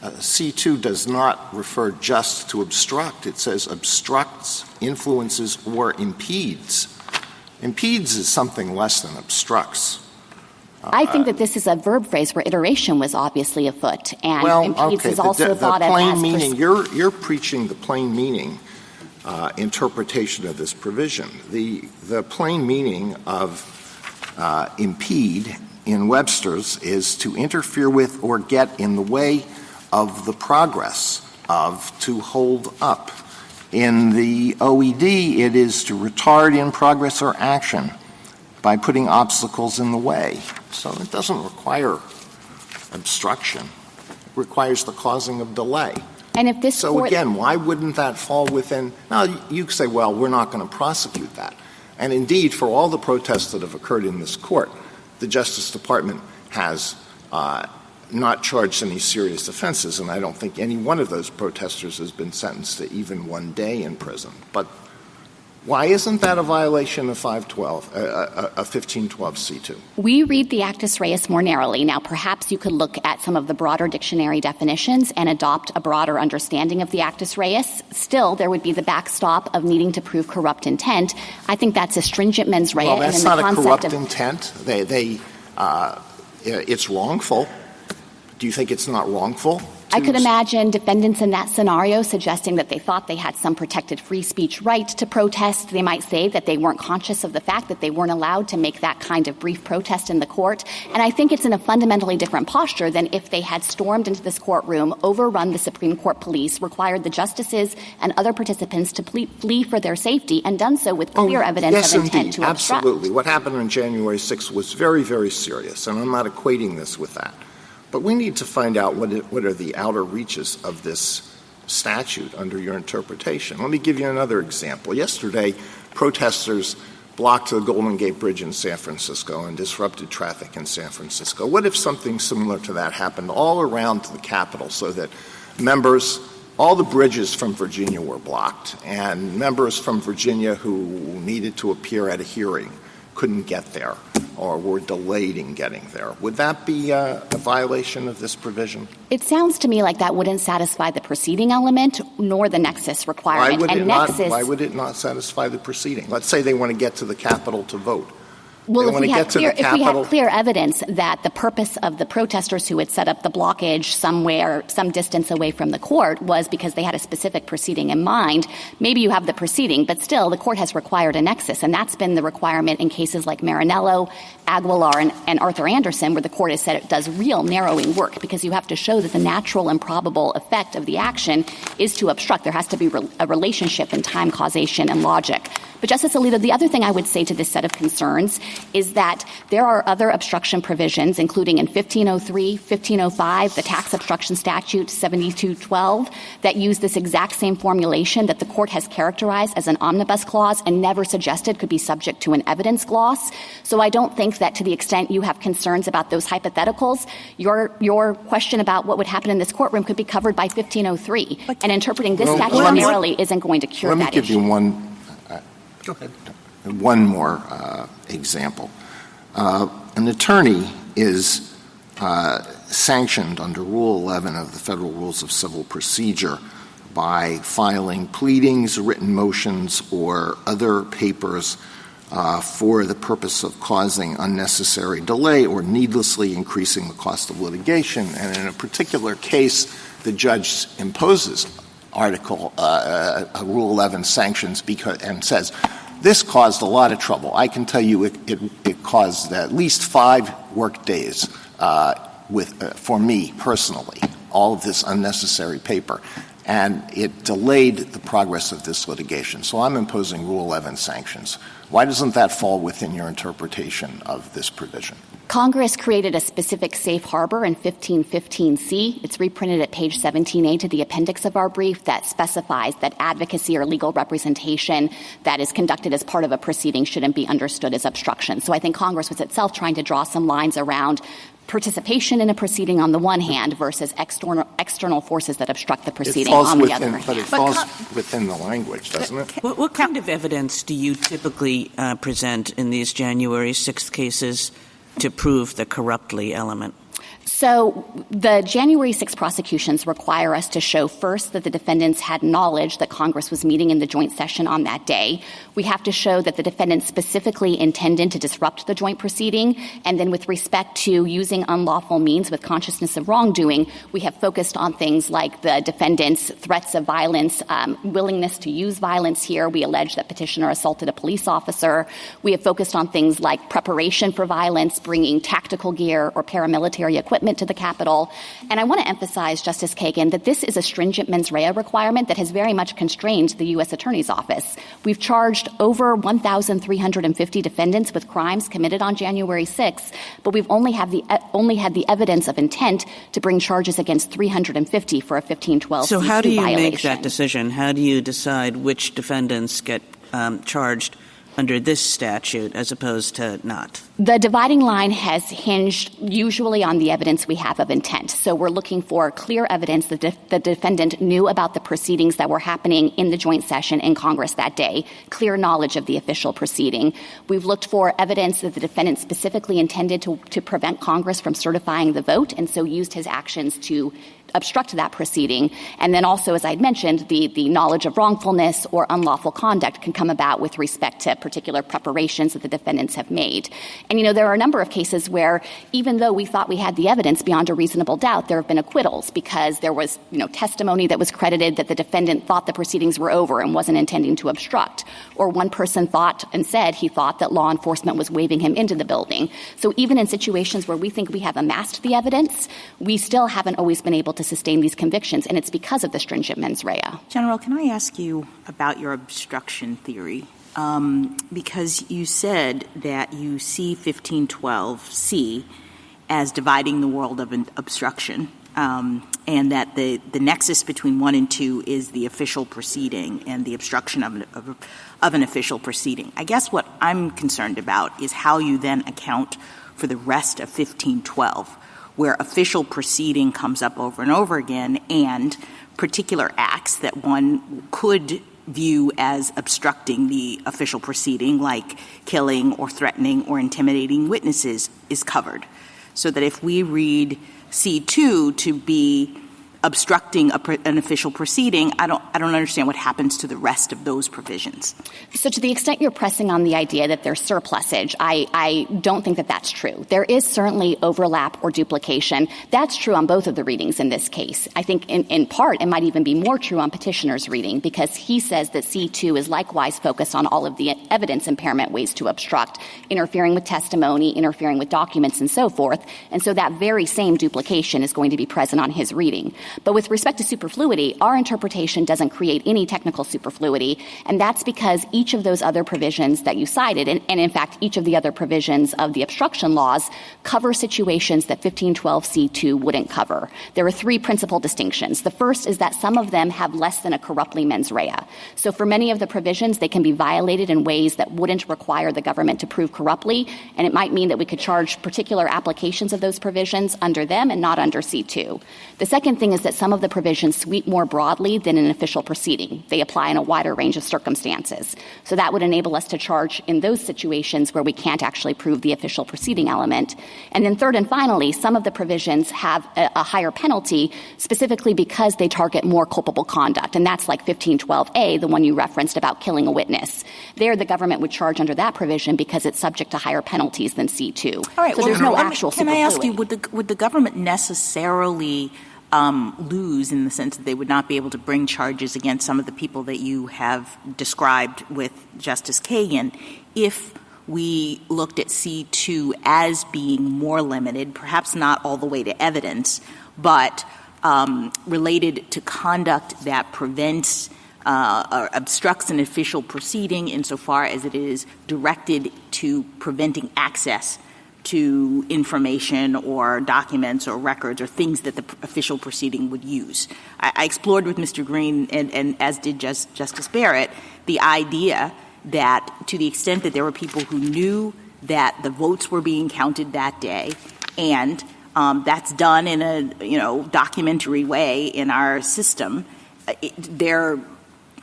C2 does not refer just to obstruct. It says obstructs, influences, or impedes. Impedes is something less than obstructs. I think that this is a verb phrase where iteration was obviously afoot, and impedes is also thought of as meaning. You're preaching the plain meaning interpretation of this provision. The plain meaning of impede in Webster's is to interfere with or get in the way of the progress of, to hold up. In the OED, it is to retard in progress or action by putting obstacles in the way. So it doesn't require obstruction. It requires the causing of delay. And if this So again, why wouldn't that fall within — now, you say, well, we're not going to prosecute that. And indeed, for all the protests that have occurred in this court, the Justice Department has not charged any serious offenses, and I don't think any one of those protesters has been sentenced to even 1 day in prison. But why isn't that a violation of 1512C2? We read the actus reus more narrowly. Now, perhaps you could look at some of the broader dictionary definitions and adopt a broader understanding of the actus reus. Still, there would be the backstop of needing to prove corrupt intent. I think that's a stringent mens rea. Well, that's and not a corrupt intent. It's wrongful. Do you think it's not wrongful? I could imagine defendants in that scenario suggesting that they thought they had some protected free speech right to protest. They might say that they weren't conscious of the fact that they weren't allowed to make that kind of brief protest in the court. And I think it's in a fundamentally different posture than if they had stormed into this courtroom, overrun the Supreme Court police, required the justices and other participants to flee for their safety, and done so with clear evidence of intent to obstruct. Absolutely. What happened on January 6th was very, very serious, and I'm not equating this with that. But we need to find out what are the outer reaches of this statute under your interpretation. Let me give you another example. Yesterday, protesters blocked the Golden Gate Bridge in San Francisco and disrupted traffic in San Francisco. What if something similar to that happened all around the Capitol, so that all the bridges from Virginia were blocked, and members from Virginia who needed to appear at a hearing couldn't get there or were delayed in getting there? Would that be a violation of this provision? It sounds to me like that wouldn't satisfy the proceeding element nor the nexus requirement. Why would it not satisfy the proceeding? Let's say they want to get to the Capitol to vote. Well, if we had clear evidence that the purpose of the protesters who had set up the blockage somewhere, some distance away from the court, was because they had a specific proceeding in mind, maybe you have the proceeding, but still the court has required a nexus, and that's been the requirement in cases like Marinello, Aguilar, and Arthur Anderson, where the court has said it does real narrowing work, because you have to show that the natural and probable effect of the action is to obstruct. There has to be a relationship in time, causation, and logic. But, Justice Alito, the other thing I would say to this set of concerns is that there are other obstruction provisions, including in 1503, 1505, the tax obstruction statute 7212, that use this exact same formulation that the court has characterized as an omnibus clause and never suggested could be subject to an evidence gloss. So I don't think that, to the extent you have concerns about those hypotheticals, your question about what would happen in this courtroom could be covered by 1503. And interpreting this statute narrowly isn't going to cure that issue. Let me give you one more example. An attorney is sanctioned under Rule 11 of the Federal Rules of Civil Procedure by filing pleadings, written motions, or other papers for the purpose of causing unnecessary delay or needlessly increasing the cost of litigation. And in a particular case, the judge imposes Rule 11 sanctions and says, this caused a lot of trouble. I can tell you it caused at least 5 work days for me personally, all of this unnecessary paper. and it delayed the progress of this litigation. So I'm imposing Rule 11 sanctions. Why doesn't that fall within your interpretation of this provision? Congress created a specific safe harbor in 1515C. It's reprinted at page 17A to the appendix of our brief that specifies that advocacy or legal representation that is conducted as part of a proceeding shouldn't be understood as obstruction. So I think Congress was itself trying to draw some lines around participation in a proceeding on the one hand versus external forces that obstruct the proceeding on the other hand. But it falls within the language, doesn't it? What kind of evidence do you typically present in these January 6th cases to prove the corruptly element? So the January 6 prosecutions require us to show first that the defendants had knowledge that Congress was meeting in the joint session on that day. We have to show that the defendants specifically intended to disrupt the joint proceeding. And then with respect to using unlawful means with consciousness of wrongdoing, we have focused on things like the defendants' threats of violence, willingness to use violence here. We allege that petitioner assaulted a police officer. We have focused on things like preparation for violence, bringing tactical gear or paramilitary equipment to the Capitol. And I want to emphasize, Justice Kagan, that this is a stringent mens rea requirement that has very much constrained the U.S. Attorney's Office. We've charged over 1,350 defendants with crimes committed on January 6th, but we've only had the evidence of intent to bring charges against 350 for a 1512C2 violation. So how do you make that decision? How do you decide which defendants get charged under this statute as opposed to not? The dividing line has hinged usually on the evidence we have of intent. So we're looking for clear evidence that the defendant knew about the proceedings that were happening in the joint session in Congress that day, clear knowledge of the official proceeding. We've looked for evidence that the defendant specifically intended to prevent Congress from certifying the vote, and so used his actions to obstruct that proceeding. And then also, as I'd mentioned, the knowledge of wrongfulness or unlawful conduct can come about with respect to particular preparations that the defendants have made. And, there are a number of cases where even though we thought we had the evidence beyond a reasonable doubt, there have been acquittals because there was, testimony that was credited that the defendant thought the proceedings were over and wasn't intending to obstruct. Or one person thought and said he thought that law enforcement was waving him into the building. So even in situations where we think we have amassed the evidence, we still haven't always been able to sustain these convictions, and it's because of the stringent mens rea. General, can I ask you about your obstruction theory? Because you said that you see 1512C as dividing the world of an obstruction, and that the nexus between 1 and 2 is the official proceeding and the obstruction of an official proceeding. I guess what I'm concerned about is how you then account for the rest of 1512, where official proceeding comes up over and over again, and particular acts that one could view as obstructing the official proceeding, like killing or threatening or intimidating witnesses, is covered. So that if we read C2 to be obstructing an official proceeding, I don't understand what happens to the rest of those provisions. So to the extent you're pressing on the idea that there's surplusage, I don't think that that's true. There is certainly overlap or duplication. That's true on both of the readings in this case. I think in part it might even be more true on petitioner's reading because he says that C2 is likewise focused on all of the evidence impairment ways to obstruct, interfering with testimony, interfering with documents, and so forth. And so that very same duplication is going to be present on his reading. But with respect to superfluity, our interpretation doesn't create any technical superfluity, and that's because each of those other provisions that you cited, and in fact each of the other provisions of the obstruction laws, cover situations that 1512C2 wouldn't cover. There are three principal distinctions. The first is that some of them have less than a corruptly mens rea. So for many of the provisions, they can be violated in ways that wouldn't require the government to prove corruptly, and it might mean that we could charge particular applications of those provisions under them and not under C2. The second thing is that some of the provisions sweep more broadly than an official proceeding. They apply in a wider range of circumstances. So that would enable us to charge in those situations where we can't actually prove the official proceeding element. And then third and finally, some of the provisions have a higher penalty specifically because they target more culpable conduct. And that's like 1512A, the one you referenced about killing a witness. There, the government would charge under that provision because it's subject to higher penalties than C2. All right. So there's no actual Can I ask you, superfluity. would the government necessarily lose in the sense that they would not be able to bring charges against some of the people that you have described with Justice Kagan if we looked at C2 as being more limited, perhaps not all the way to evidence, but related to conduct that prevents or obstructs an official proceeding insofar as it is directed to preventing access to information or documents or records or things that the official proceeding would use. I explored with Mr. Green and as did Justice Barrett the idea that to the extent that there were people who knew that the votes were being counted that day and that's done in a documentary way in our system, they're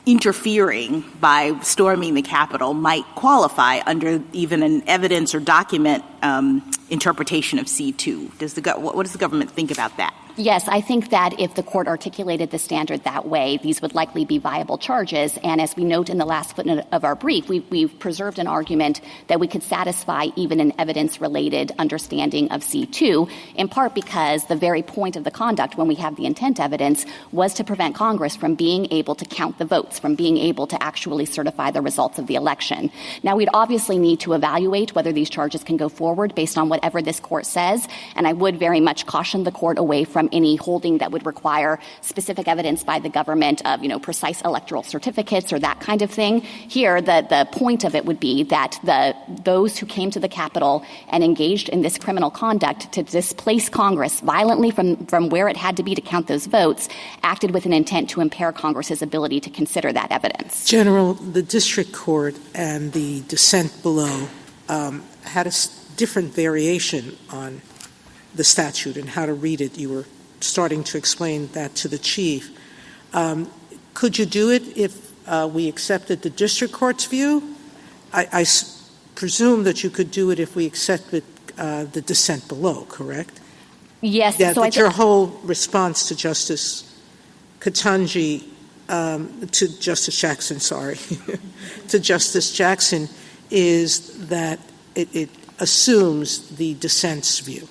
interfering by storming the Capitol might qualify under even an evidence or document interpretation of C2. What does the government think about that? Yes, I think that if the court articulated the standard that way, these would likely be viable charges. And as we note in the last footnote of our brief, we've preserved an argument that we could satisfy even an evidence-related understanding of C2, in part because the very point of the conduct when we have the intent evidence was to prevent Congress from being able to count the votes, from being able to actually certify the results of the election. Now, we'd obviously need to evaluate whether these charges can go forward based on whatever this court says, and I would very much caution the court away from any holding that would require specific evidence by the government of, precise electoral certificates or that kind of thing. Here, the point of it would be that those who came to the Capitol and engaged in this criminal conduct to displace Congress violently from where it had to be to count those votes acted with an intent to impair Congress's ability to consider that evidence. General, the district court and the dissent below had a different variation on the statute and how to read it. You were starting to explain that to the Chief. Could you do it if we accepted the district court's view? I presume that you could do it if we accepted the dissent below, correct? Yes. Yeah, so but your whole response to Justice Ketanji, to Justice Jackson, to Justice Jackson is that it assumes the dissent's view.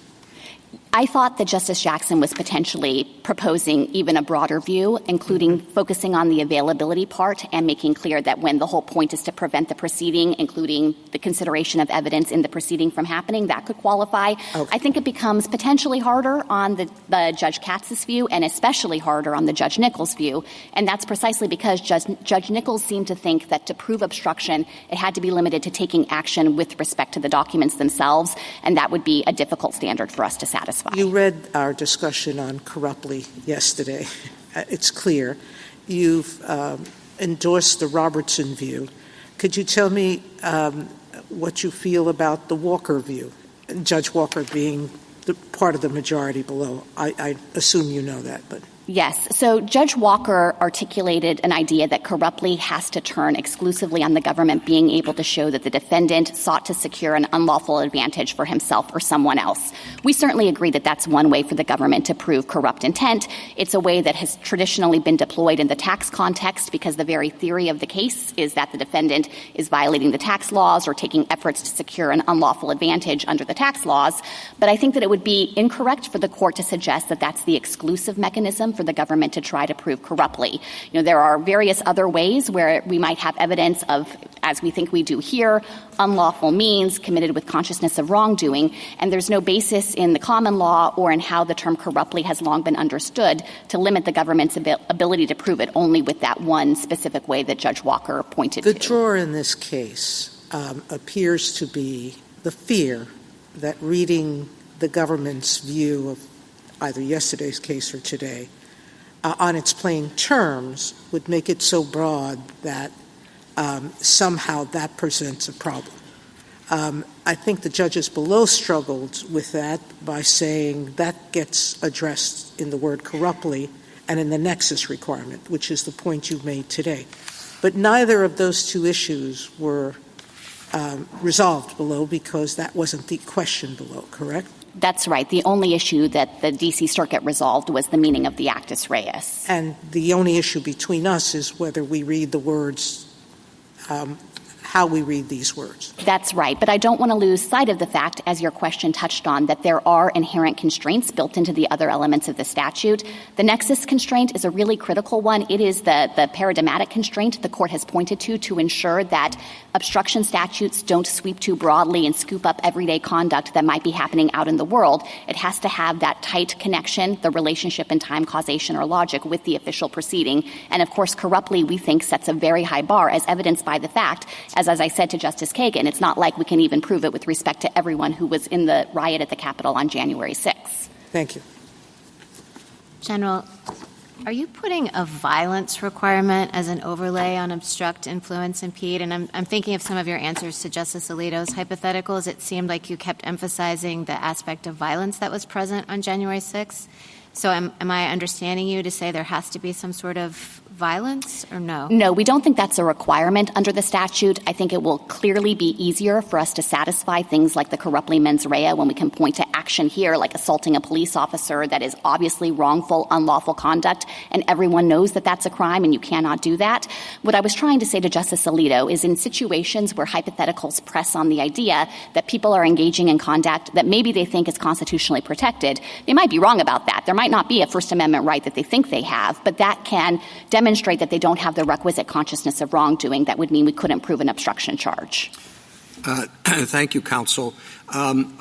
I thought that Justice Jackson was potentially proposing even a broader view, including focusing on the availability part and making clear that when the whole point is to prevent the proceeding, including the consideration of evidence in the proceeding from happening, that could qualify. Okay. I think it becomes potentially harder on the Judge Katz's view and especially harder on the Judge Nichols' view. And that's precisely because Judge Nichols seemed to think that to prove obstruction, it had to be limited to taking action with respect to the documents themselves, and that would be a difficult standard for us to satisfy. You read our discussion on corruptly yesterday. It's clear. You've endorsed the Robertson view. Could you tell me what you feel about the Walker view, Judge Walker being the part of the majority below? I assume you know that, but... Yes. So Judge Walker articulated an idea that corruptly has to turn exclusively on the government being able to show that the defendant sought to secure an unlawful advantage for himself or someone else. We certainly agree that that's one way for the government to prove corrupt intent. It's a way that has traditionally been deployed in the tax context because the very theory of the case is that the defendant is violating the tax laws or taking efforts to secure an unlawful advantage under the tax laws. But I think that it would be incorrect for the court to suggest that that's the exclusive mechanism for the government to try to prove corruptly. There are various other ways where we might have evidence of, as we think we do here, unlawful means committed with consciousness of wrongdoing, and there's no basis in the common law or in how the term corruptly has long been understood to limit the government's ability to prove it only with that one specific way that Judge Walker pointed to. The drawer in this case appears to be the fear that reading the government's view of either yesterday's case or today on its plain terms would make it so broad that somehow that presents a problem. I think the judges below struggled with that by saying that gets addressed in the word corruptly and in the nexus requirement, which is the point you made today. But neither of those two issues were resolved below because that wasn't the question below, correct? That's right. The only issue that the D.C. Circuit resolved was the meaning of the actus reus. And the only issue between us is whether we read the words how we read these words. That's right. But I don't want to lose sight of the fact, as your question touched on, that there are inherent constraints built into the other elements of the statute. The nexus constraint is a really critical one. It is the paradigmatic constraint the court has pointed to ensure that obstruction statutes don't sweep too broadly and scoop up everyday conduct that might be happening out in the world. It has to have that tight connection, the relationship in time, causation, or logic with the official proceeding. And, of course, corruptly, we think, sets a very high bar, as evidenced by the fact, as I said to Justice Kagan, it's not like we can even prove it with respect to everyone who was in the riot at the Capitol on January 6th. Thank you. General, are you putting a violence requirement as an overlay on obstruct, influence, impede? And I'm thinking of some of your answers to Justice Alito's hypotheticals. It seemed like you kept emphasizing the aspect of violence that was present on January 6th. So am I understanding you to say there has to be some sort of violence or no? No, we don't think that's a requirement under the statute. I think it will clearly be easier for us to satisfy things like the corruptly mens rea when we can point to action here, like assaulting a police officer that is obviously wrongful, unlawful conduct, and everyone knows that that's a crime and you cannot do that. What I was trying to say to Justice Alito is in situations where hypotheticals press on the idea that people are engaging in conduct that maybe they think is constitutionally protected, they might be wrong about that. There might not be a First Amendment right that they think they have, but that can demonstrate that they don't have the requisite consciousness of wrongdoing. That would mean we couldn't prove an obstruction charge. Thank you, counsel. I'm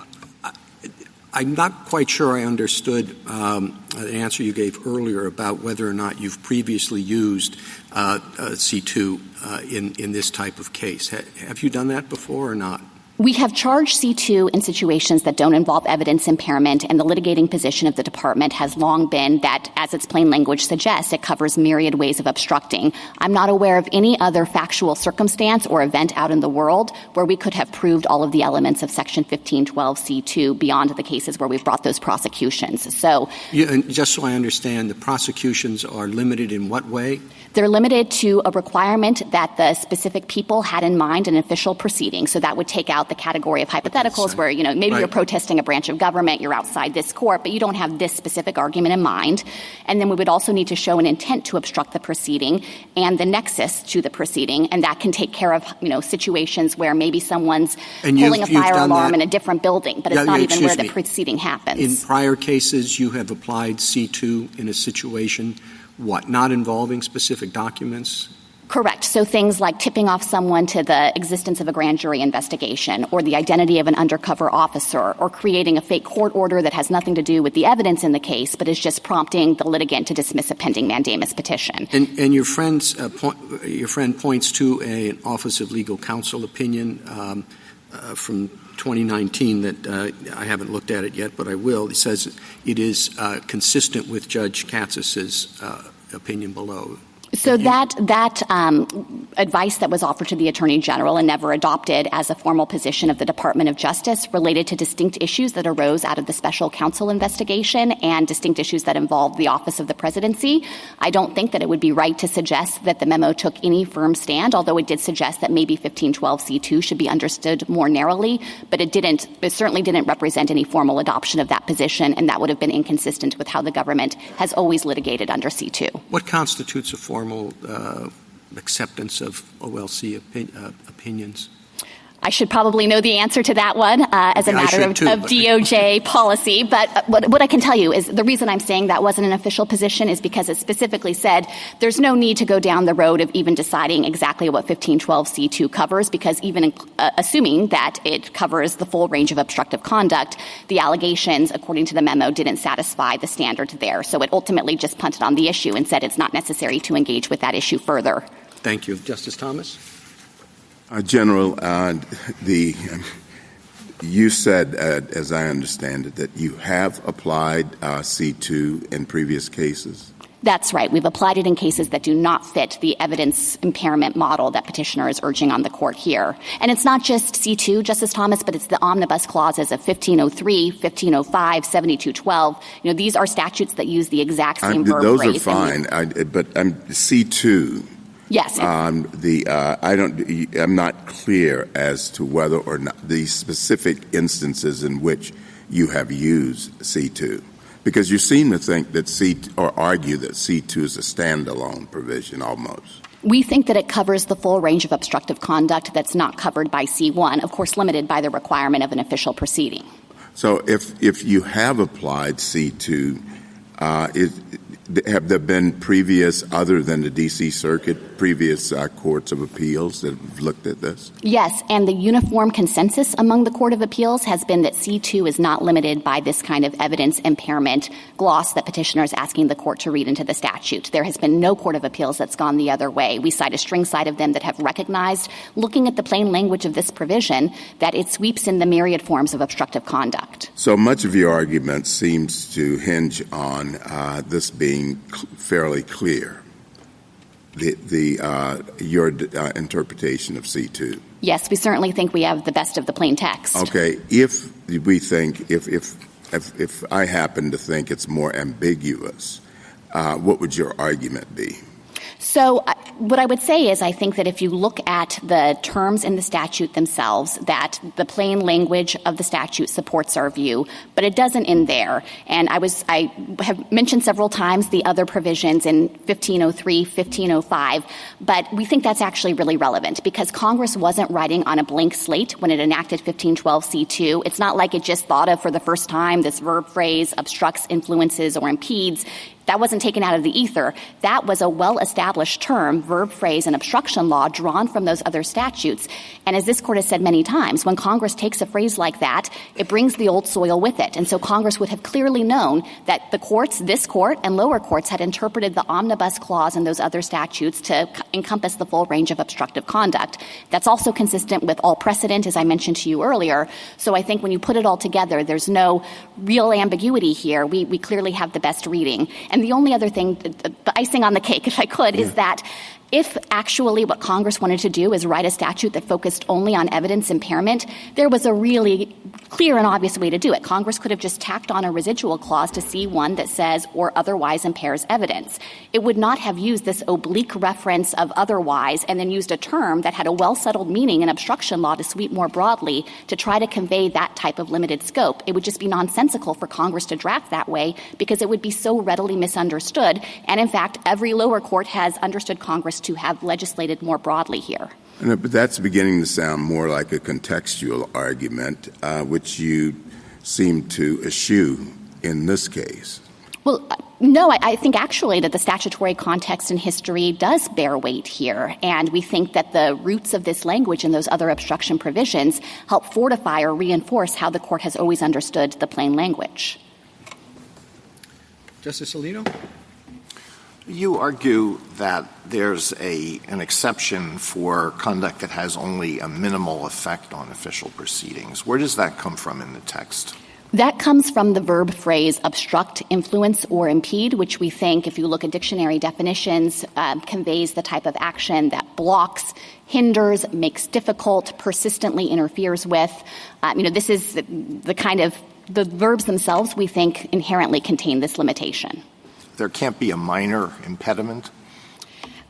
not quite sure I understood the answer you gave earlier about whether or not you've previously used C2 in this type of case. Have you done that before or not? We have charged C2 in situations that don't involve evidence impairment, and the litigating position of the department has long been that, as its plain language suggests, it covers myriad ways of obstructing. I'm not aware of any other factual circumstance or event out in the world where we could have proved all of the elements of Section 1512C2 beyond the cases where we've brought those prosecutions. So, and just so I understand, the prosecutions are limited in what way? They're limited to a requirement that the specific people had in mind an official proceeding. So that would take out the category of hypotheticals where, maybe right. You're protesting a branch of government, you're outside this court, but you don't have this specific argument in mind. And then we would also need to show an intent to obstruct the proceeding and the nexus to the proceeding. And that can take care of, situations where maybe someone's pulling a fire alarm in a different building, but it's not even where the proceeding happens. In prior cases, you have applied C2 in a situation, not involving specific documents? Correct. So things like tipping off someone to the existence of a grand jury investigation or the identity of an undercover officer or creating a fake court order that has nothing to do with the evidence in the case but is just prompting the litigant to dismiss a pending mandamus petition. And your friend points to an Office of Legal Counsel opinion from 2019 that I haven't looked at it yet, but I will. It says it is consistent with Judge Katsas's opinion below. So that advice that was offered to the Attorney General and never adopted as a formal position of the Department of Justice related to distinct issues that arose out of the special counsel investigation and distinct issues that involved the Office of the Presidency. I don't think that it would be right to suggest that the memo took any firm stand, although it did suggest that maybe 1512C2 should be understood more narrowly, but it certainly didn't represent any formal adoption of that position, and that would have been inconsistent with how the government has always litigated under C2. What constitutes a formal acceptance of OLC opinions? I should probably know the answer to that one as a matter of DOJ policy. But what I can tell you is the reason I'm saying that wasn't an official position is because it specifically said there's no need to go down the road of even deciding exactly what 1512C2 covers, because even assuming that it covers the full range of obstructive conduct, the allegations, according to the memo, didn't satisfy the standard there. So it ultimately just punted on the issue and said it's not necessary to engage with that issue further. Thank you. Justice Thomas? General, you said, as I understand it, that you have applied C2 in previous cases? That's right. We've applied it in cases that do not fit the evidence impairment model that petitioner is urging on the court here. And it's not just C2, Justice Thomas, but it's the omnibus clauses of 1503, 1505, 7212. These are statutes that use the exact same verb phrase. Those are fine, but C2... Yes. I'm not clear as to whether or not the specific instances in which you have used C2, because you seem to think that argue that C2 is a standalone provision almost. We think that it covers the full range of obstructive conduct that's not covered by C1, of course limited by the requirement of an official proceeding. So if you have applied C2, have there been previous, other than the D.C. Circuit, previous courts of appeals that have looked at this? Yes, and the uniform consensus among the Court of Appeals has been that C2 is not limited by this kind of evidence impairment gloss that petitioner is asking the court to read into the statute. There has been no Court of Appeals that's gone the other way. We cite a string side of them that have recognized, looking at the plain language of this provision, that it sweeps in the myriad forms of obstructive conduct. So much of your argument seems to hinge on this being fairly clear, your interpretation of C2. Yes, we certainly think we have the best of the plain text. Okay, if we think, if I happen to think it's more ambiguous, what would your argument be? So what I would say is I think that if you look at the terms in the statute themselves, that the plain language of the statute supports our view, but it doesn't end there. And I have mentioned several times the other provisions in 1503, 1505, but we think that's actually really relevant because Congress wasn't writing on a blank slate when it enacted 1512C2. It's not like it just thought of for the first time this verb phrase obstructs, influences, or impedes. That wasn't taken out of the ether. That was a well-established term, verb phrase, and obstruction law drawn from those other statutes. And as this Court has said many times, when Congress takes a phrase like that, it brings the old soil with it. And so Congress would have clearly known that the courts, this Court and lower courts, had interpreted the omnibus clause in those other statutes to encompass the full range of obstructive conduct. That's also consistent with all precedent, as I mentioned to you earlier. So I think when you put it all together, there's no real ambiguity here. We clearly have the best reading. And the only other thing, the icing on the cake, if I could, is that if actually what Congress wanted to do is write a statute that focused only on evidence impairment, there was a really clear and obvious way to do it. Congress could have just tacked on a residual clause to C1 that says or otherwise impairs evidence. It would not have used this oblique reference of otherwise and then used a term that had a well-settled meaning in obstruction law to sweep more broadly to try to convey that type of limited scope. It would just be nonsensical for Congress to draft that way because it would be so readily misunderstood. And in fact, every lower court has understood Congress to have legislated more broadly here. But that's beginning to sound more like a contextual argument, which you seem to eschew in this case. Well, no, I think actually that the statutory context and history does bear weight here. And we think that the roots of this language and those other obstruction provisions help fortify or reinforce how the Court has always understood the plain language. Justice Alito? You argue that there's an exception for conduct that has only a minimal effect on official proceedings. Where does that come from in the text? That comes from the verb phrase obstruct, influence, or impede, which we think, if you look at dictionary definitions, conveys the type of action that blocks, hinders, makes difficult, persistently interferes with. This is the kind of the verbs themselves we think inherently contain this limitation. There can't be a minor impediment?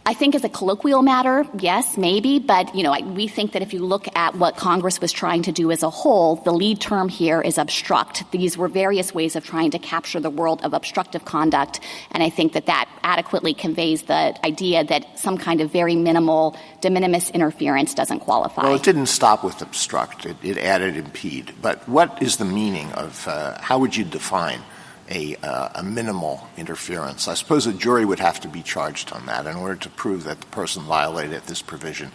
I think as a colloquial matter, yes, maybe. But, we think that if you look at what Congress was trying to do as a whole, the lead term here is obstruct. These were various ways of trying to capture the world of obstructive conduct. And I think that adequately conveys the idea that some kind of very minimal de minimis interference doesn't qualify. Well, it didn't stop with obstruct. It added impede. But what is the meaning of how would you define a minimal interference? I suppose a jury would have to be charged on that. In order to prove that the person violated this provision,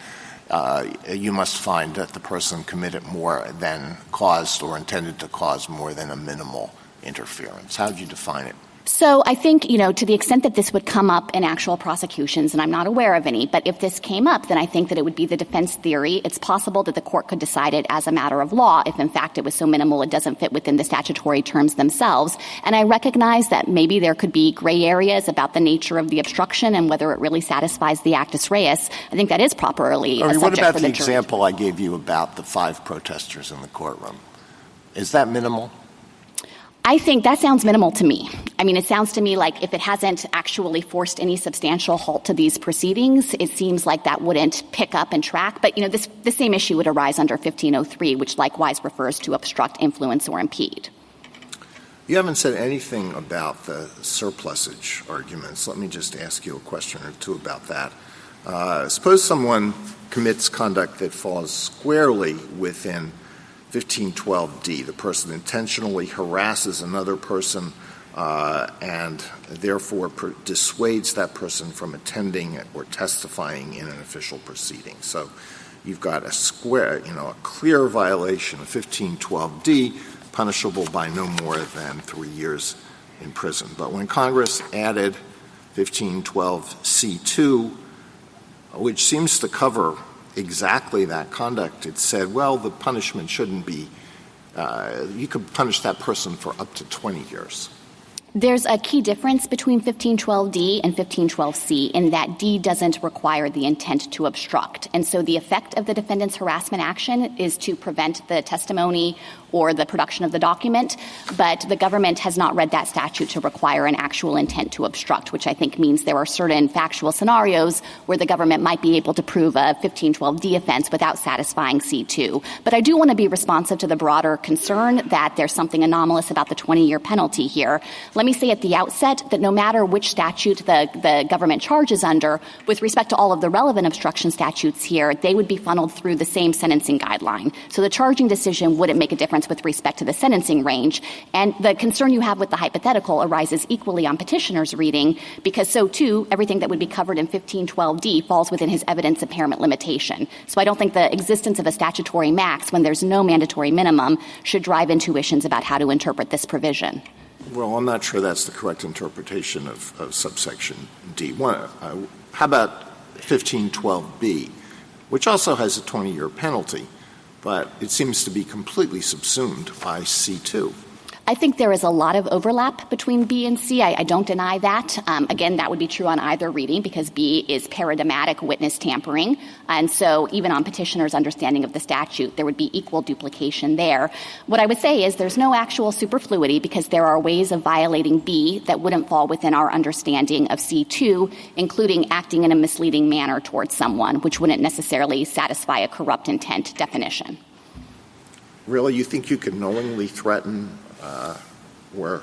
you must find that the person committed more than caused or intended to cause more than a minimal interference. How would you define it? So I think, to the extent that this would come up in actual prosecutions, and I'm not aware of any, but if this came up, then I think that it would be the defense theory. It's possible that the court could decide it as a matter of law if, in fact, it was so minimal it doesn't fit within the statutory terms themselves. And I recognize that maybe there could be gray areas about the nature of the obstruction and whether it really satisfies the actus reus. I think that is properly a subject for the jury. What about the example I gave you about the 5 protesters in the courtroom? Is that minimal? I think that sounds minimal to me. It sounds to me like if it hasn't actually forced any substantial halt to these proceedings, it seems like that wouldn't pick up and track. But, the same issue would arise under 1503, which likewise refers to obstruct, influence, or impede. You haven't said anything about the surplusage arguments. Let me just ask you a question or two about that. Suppose someone commits conduct that falls squarely within 1512D. The person intentionally harasses another person and therefore dissuades that person from attending or testifying in an official proceeding. So you've got a clear violation of 1512D, punishable by no more than 3 years in prison. But when Congress added 1512C2, which seems to cover exactly that conduct, it said, well, the punishment shouldn't be, you could punish that person for up to 20 years. There's a key difference between 1512D and 1512C in that D doesn't require the intent to obstruct. And so the effect of the defendant's harassment action is to prevent the testimony or the production of the document, but the government has not read that statute to require an actual intent to obstruct, which I think means there are certain factual scenarios where the government might be able to prove a 1512D offense without satisfying C2. But I do want to be responsive to the broader concern that there's something anomalous about the 20-year penalty here. Let me say at the outset that no matter which statute the government charges under, with respect to all of the relevant obstruction statutes here, they would be funneled through the same sentencing guideline. So the charging decision wouldn't make a difference with respect to the sentencing range. And the concern you have with the hypothetical arises equally on petitioner's reading, because so too, everything that would be covered in 1512D falls within his evidence impairment limitation. So I don't think the existence of a statutory max when there's no mandatory minimum should drive intuitions about how to interpret this provision. Well, I'm not sure that's the correct interpretation of subsection D. How about 1512B, which also has a 20-year penalty, but it seems to be completely subsumed by C2? I think there is a lot of overlap between B and C. I don't deny that. Again, that would be true on either reading because B is paradigmatic witness tampering. And so even on petitioner's understanding of the statute, there would be equal duplication there. What I would say is there's no actual superfluity because there are ways of violating B that wouldn't fall within our understanding of C2, including acting in a misleading manner towards someone, which wouldn't necessarily satisfy a corrupt intent definition. Really? You think you could knowingly threaten or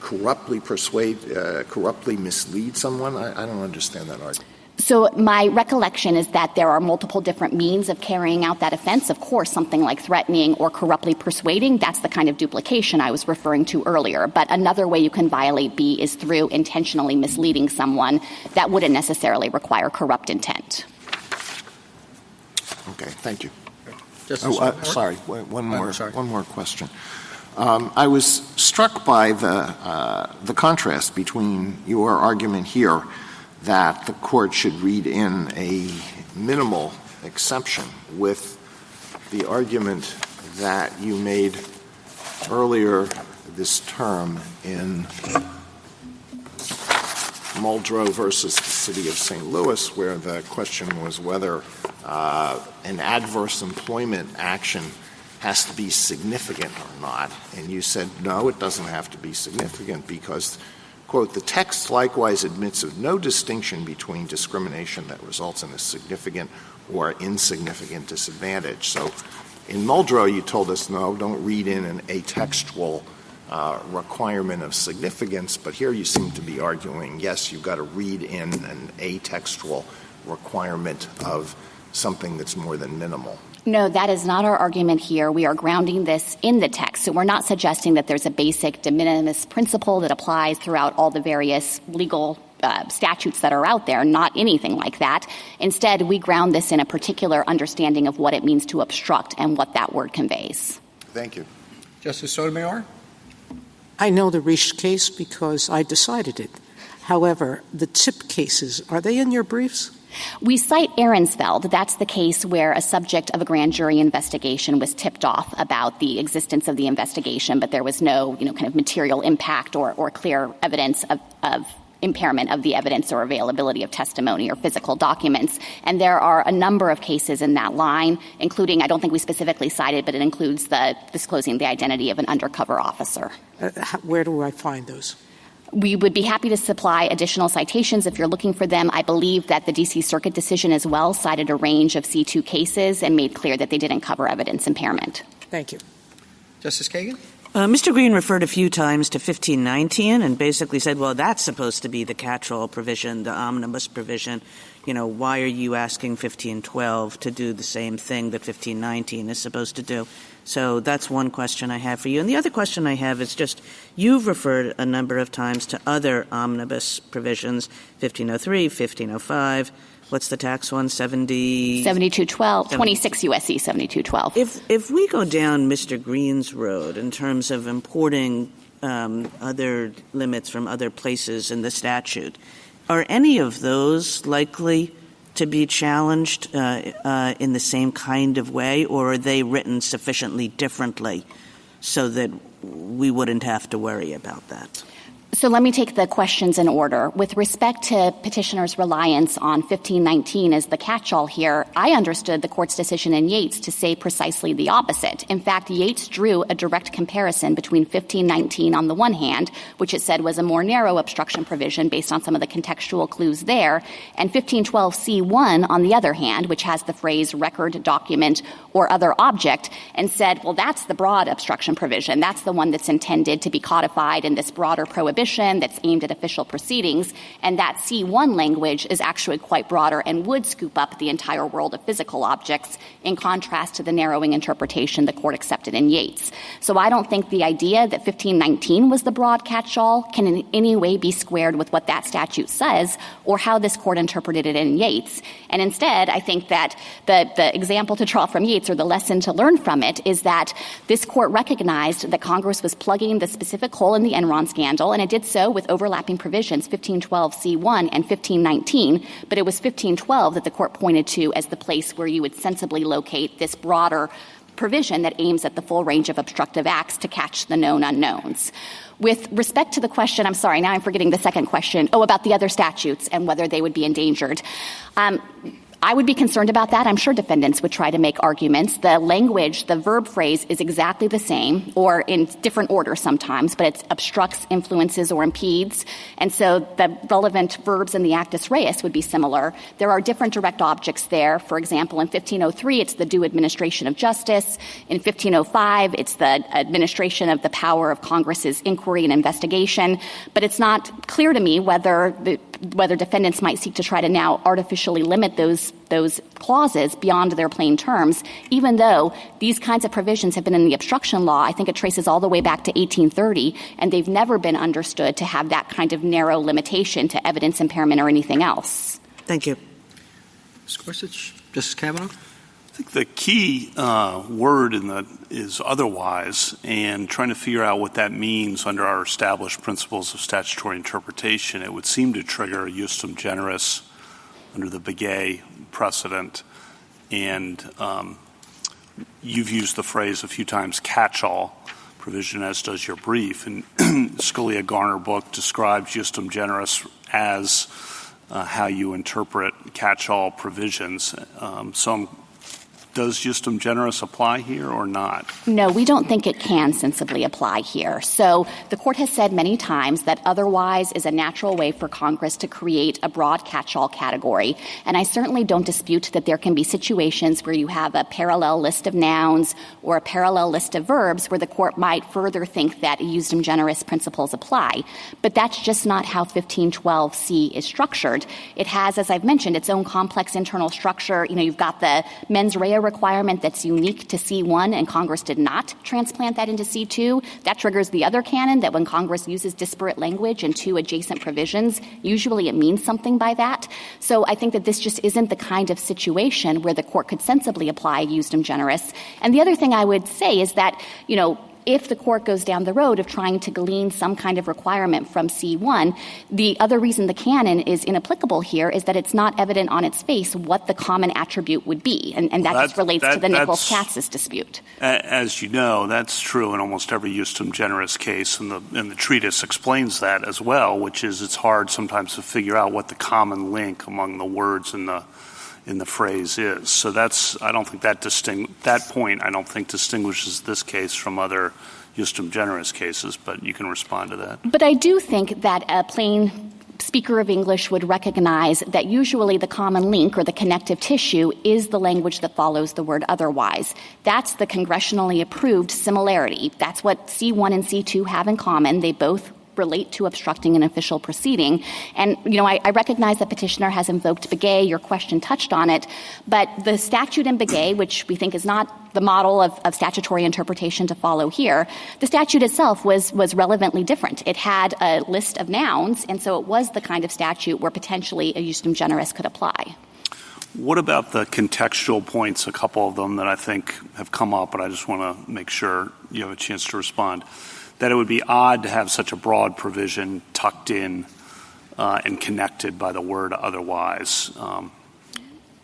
corruptly mislead someone? I don't understand that argument. So my recollection is that there are multiple different means of carrying out that offense. Of course, something like threatening or corruptly persuading, that's the kind of duplication I was referring to earlier. But another way you can violate B is through intentionally misleading someone. That wouldn't necessarily require corrupt intent. Okay, thank you. Sorry. One more question. I was struck by the contrast between your argument here that the court should read in a minimal exception with the argument that you made earlier this term in Muldrow versus the City of St. Louis, where the question was whether an adverse employment action has to be significant or not. And you said, no, it doesn't have to be significant because, quote, the text likewise admits of no distinction between discrimination that results in a significant or insignificant disadvantage. So in Muldrow, you told us, no, don't read in an atextual requirement of significance, but here you seem to be arguing, yes, you've got to read in an atextual requirement of something that's more than minimal. No, that is not our argument here. We are grounding this in the text. So we're not suggesting that there's a basic de minimis principle that applies throughout all the various legal statutes that are out there, not anything like that. Instead, we ground this in a particular understanding of what it means to obstruct and what that word conveys. Thank you. Justice Sotomayor? I know the Risch case because I decided it. However, the tip cases, are they in your briefs? We cite Ahrensfeld. That's the case where a subject of a grand jury investigation was tipped off about the existence of the investigation, but there was no, kind of material impact or clear evidence of impairment of the evidence or availability of testimony or physical documents. And there are a number of cases in that line, including, I don't think we specifically cited, but it includes the disclosing the identity of an undercover officer. Where do I find those? We would be happy to supply additional citations if you're looking for them. I believe that the D.C. Circuit decision as well cited a range of C2 cases and made clear that they didn't cover evidence impairment. Thank you. Justice Kagan? Mr. Green referred a few times to 1519 and basically said, well, that's supposed to be the catch-all provision, the omnibus provision. Why are you asking 1512 to do the same thing that 1519 is supposed to do? So that's one question I have for you. And the other question I have is just, you've referred a number of times to other omnibus provisions, 1503, 1505. What's the tax one? 7212, 26 U.S.C. 7212. If we go down Mr. Green's road in terms of importing other limits from other places in the statute, are any of those likely to be challenged in the same kind of way, or are they written sufficiently differently so that we wouldn't have to worry about that? So let me take the questions in order. With respect to petitioner's reliance on 1519 as the catch-all here, I understood the court's decision in Yates to say precisely the opposite. In fact, Yates drew a direct comparison between 1519 on the one hand, which it said was a more narrow obstruction provision based on some of the contextual clues there, and 1512C1 on the other hand, which has the phrase record, document, or other object, and said, well, that's the broad obstruction provision. That's the one that's intended to be codified in this broader prohibition that's aimed at official proceedings, and that C1 language is actually quite broader and would scoop up the entire world of physical objects, in contrast to the narrowing interpretation the court accepted in Yates. So I don't think the idea that 1519 was the broad catch-all can in any way be squared with what that statute says or how this court interpreted it in Yates. And instead, I think that the example to draw from Yates, or the lesson to learn from it, is that this court recognized that Congress was plugging the specific hole in the Enron scandal, and it did so with overlapping provisions, 1512C1 and 1519, but it was 1512 that the court pointed to as the place where you would sensibly locate this broader provision that aims at the full range of obstructive acts to catch the known unknowns. With respect to the question, I'm sorry, now I'm forgetting the second question, about the other statutes and whether they would be endangered. I would be concerned about that. I'm sure defendants would try to make arguments. The language, the verb phrase is exactly the same, or in different order sometimes, but it obstructs, influences, or impedes. And so the relevant verbs in the actus reus would be similar. There are different direct objects there. For example, in 1503, it's the due administration of justice. In 1505, it's the administration of the power of Congress's inquiry and investigation. But it's not clear to me whether defendants might seek to try to now artificially limit those clauses beyond their plain terms, even though these kinds of provisions have been in the obstruction law. I think it traces all the way back to 1830, and they've never been understood to have that kind of narrow limitation to evidence impairment or anything else. Thank you. Mr. Gorsuch, Justice Kavanaugh? I think the key word is otherwise, and trying to figure out what that means under our established principles of statutory interpretation. It would seem to trigger justum generis under the Begay precedent, and you've used the phrase a few times, catch-all provision, as does your brief. And Scalia Garner book describes justum generis as how you interpret catch-all provisions. Does justum generis apply here or not? No, we don't think it can sensibly apply here. So the court has said many times that otherwise is a natural way for Congress to create a broad catch-all category. And I certainly don't dispute that there can be situations where you have a parallel list of nouns or a parallel list of verbs where the court might further think that justum generis principles apply. But that's just not how 1512C is structured. It has, as I've mentioned, its own complex internal structure. You've got the mens rea requirement that's unique to C1, and Congress did not transplant that into C2. That triggers the other canon that when Congress uses disparate language in two adjacent provisions, usually it means something by that. So I think that this just isn't the kind of situation where the court could sensibly apply justum generis. And the other thing I would say is that, if the court goes down the road of trying to glean some kind of requirement from C1, the other reason the canon is inapplicable here is that it's not evident on its face what the common attribute would be. And that just relates to the Nichols-Katsas dispute. As you know, that's true in almost every justum generis case, and the treatise explains that as well, which is it's hard sometimes to figure out what the common link among the words in the phrase is. So I don't think that point I don't think distinguishes this case from other justum generis cases, but you can respond to that. But I do think that a plain speaker of English would recognize that usually the common link or the connective tissue is the language that follows the word otherwise. That's the congressionally approved similarity. That's what C1 and C2 have in common. They both relate to obstructing an official proceeding. And, I recognize that petitioner has invoked Begay. Your question touched on it. But the statute in Begay, which we think is not the model of statutory interpretation to follow here, the statute itself was relevantly different. It had a list of nouns, and so it was the kind of statute where potentially a justum generis could apply. What about the contextual points, a couple of them that I think have come up, but I just want to make sure you have a chance to respond? That it would be odd to have such a broad provision tucked in and connected by the word otherwise.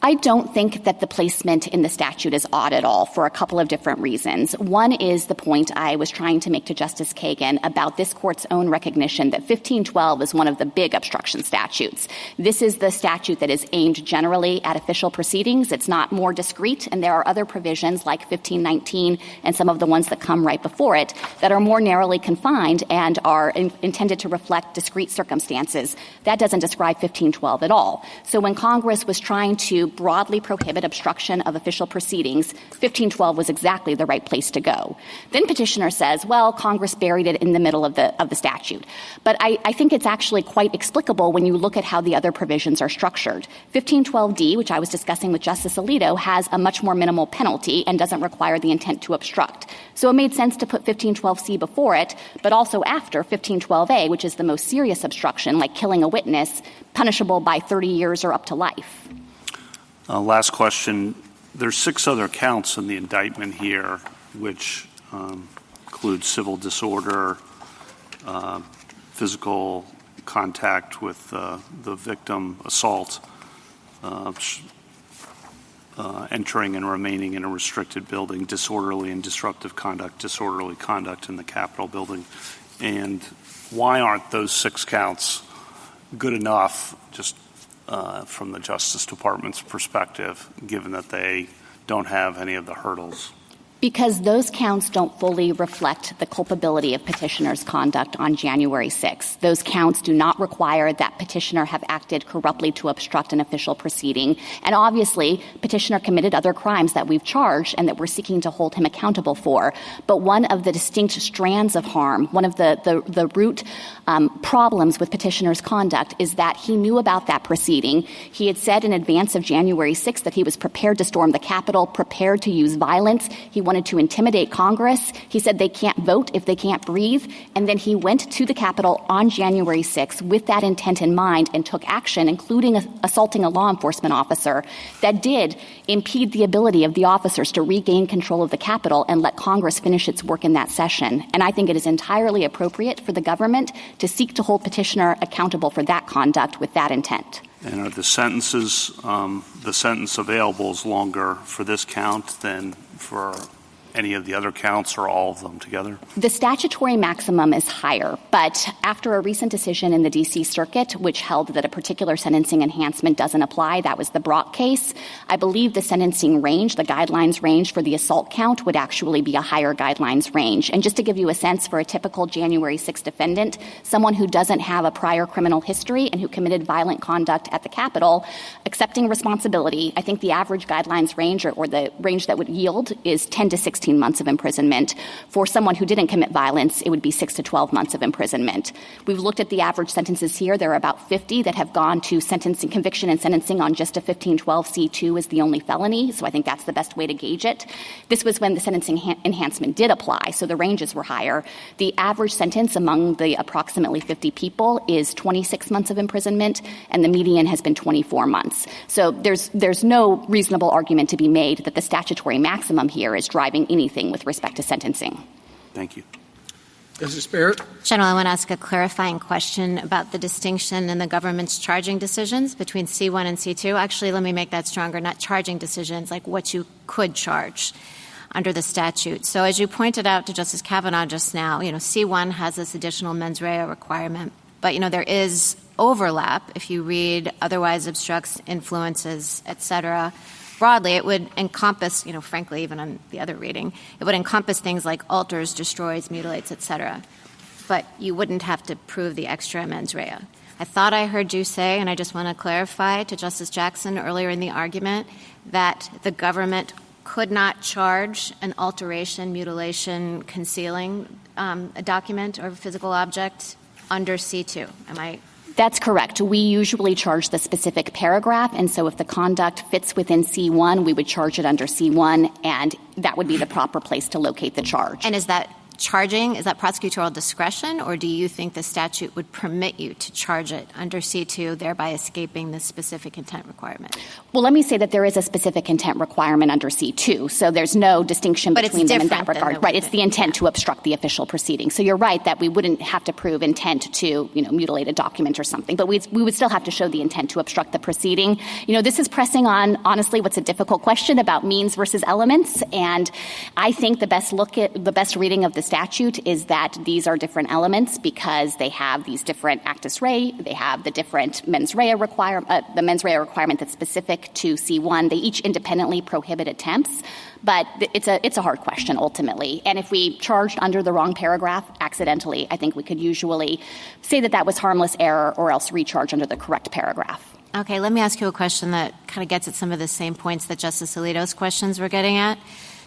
I don't think that the placement in the statute is odd at all for a couple of different reasons. One is the point I was trying to make to Justice Kagan about this court's own recognition that 1512 is one of the big obstruction statutes. This is the statute that is aimed generally at official proceedings. It's not more discrete, and there are other provisions like 1519 and some of the ones that come right before it that are more narrowly confined and are intended to reflect discrete circumstances. That doesn't describe 1512 at all. So when Congress was trying to broadly prohibit obstruction of official proceedings, 1512 was exactly the right place to go. Then petitioner says, well, Congress buried it in the middle of the statute. But I think it's actually quite explicable when you look at how the other provisions are structured. 1512D, which I was discussing with Justice Alito, has a much more minimal penalty and doesn't require the intent to obstruct. So it made sense to put 1512C before it, but also after 1512A, which is the most serious obstruction, like killing a witness, punishable by 30 years or up to life. Last question. There's 6 other counts in the indictment here, which include civil disorder, physical contact with the victim, assault, entering and remaining in a restricted building, disorderly and disruptive conduct, disorderly conduct in the Capitol building. And why aren't those 6 counts good enough, just from the Justice Department's perspective, given that they don't have any of the hurdles? Because those counts don't fully reflect the culpability of petitioner's conduct on January 6th. Those counts do not require that petitioner have acted corruptly to obstruct an official proceeding. And obviously, petitioner committed other crimes that we've charged and that we're seeking to hold him accountable for. But one of the distinct strands of harm, one of the root problems with petitioner's conduct is that he knew about that proceeding. He had said in advance of January 6th that he was prepared to storm the Capitol, prepared to use violence. He wanted to intimidate Congress. He said they can't vote if they can't breathe. And then he went to the Capitol on January 6th with that intent in mind and took action, including assaulting a law enforcement officer, that did impede the ability of the officers to regain control of the Capitol and let Congress finish its work in that session. And I think it is entirely appropriate for the government to seek to hold petitioner accountable for that conduct with that intent. And are the sentences, the sentence available is longer for this count than for any of the other counts or all of them together? The statutory maximum is higher, but after a recent decision in the D.C. Circuit, which held that a particular sentencing enhancement doesn't apply, that was the Brock case, I believe the sentencing range, the guidelines range for the assault count would actually be a higher guidelines range. And just to give you a sense for a typical January 6th defendant, someone who doesn't have a prior criminal history and who committed violent conduct at the Capitol, accepting responsibility, I think the average guidelines range or the range that would yield is 10 to 16 months of imprisonment. For someone who didn't commit violence, it would be 6 to 12 months of imprisonment. We've looked at the average sentences here. There are about 50 that have gone to sentencing, conviction and sentencing on just a 1512C2 as the only felony, so I think that's the best way to gauge it. This was when the sentencing enhancement did apply, so the ranges were higher. The average sentence among the approximately 50 people is 26 months of imprisonment, and the median has been 24 months. So there's no reasonable argument to be made that the statutory maximum here is driving anything with respect to sentencing. Thank you. Justice Barrett? General, I want to ask a clarifying question about the distinction in the government's charging decisions between C1 and C2. Actually, let me make that stronger, not charging decisions, like what you could charge under the statute. So as you pointed out to Justice Kavanaugh just now, C1 has this additional mens rea requirement, but, there is overlap if you read otherwise obstructs, influences, et cetera. Broadly, it would encompass, frankly, even on the other reading, it would encompass things like alters, destroys, mutilates, et cetera. But you wouldn't have to prove the extra mens rea. I thought I heard you say, and I just want to clarify to Justice Jackson earlier in the argument, that the government could not charge an alteration, mutilation, concealing a document or a physical object under C2. Am I? That's correct. We usually charge the specific paragraph, and so if the conduct fits within C1, we would charge it under C1, and that would be the proper place to locate the charge. And is that prosecutorial discretion, or do you think the statute would permit you to charge it under C2, thereby escaping the specific intent requirement? Well, let me say that there is a specific intent requirement under C2, so there's no distinction between them in that regard. Right, it's the intent to obstruct the official proceeding. So you're right that we wouldn't have to prove intent to, mutilate a document or something, but we would still have to show the intent to obstruct the proceeding. This is pressing on, honestly, what's a difficult question about means versus elements, and I think the best reading of the statute is that these are different elements because they have these different actus rei, they have the different mens rea the mens rea requirement that's specific to C1. They each independently prohibit attempts, but it's a hard question ultimately. And if we charged under the wrong paragraph accidentally, I think we could usually say that was harmless error or else recharge under the correct paragraph. Okay, let me ask you a question that kind of gets at some of the same points that Justice Alito's questions were getting at.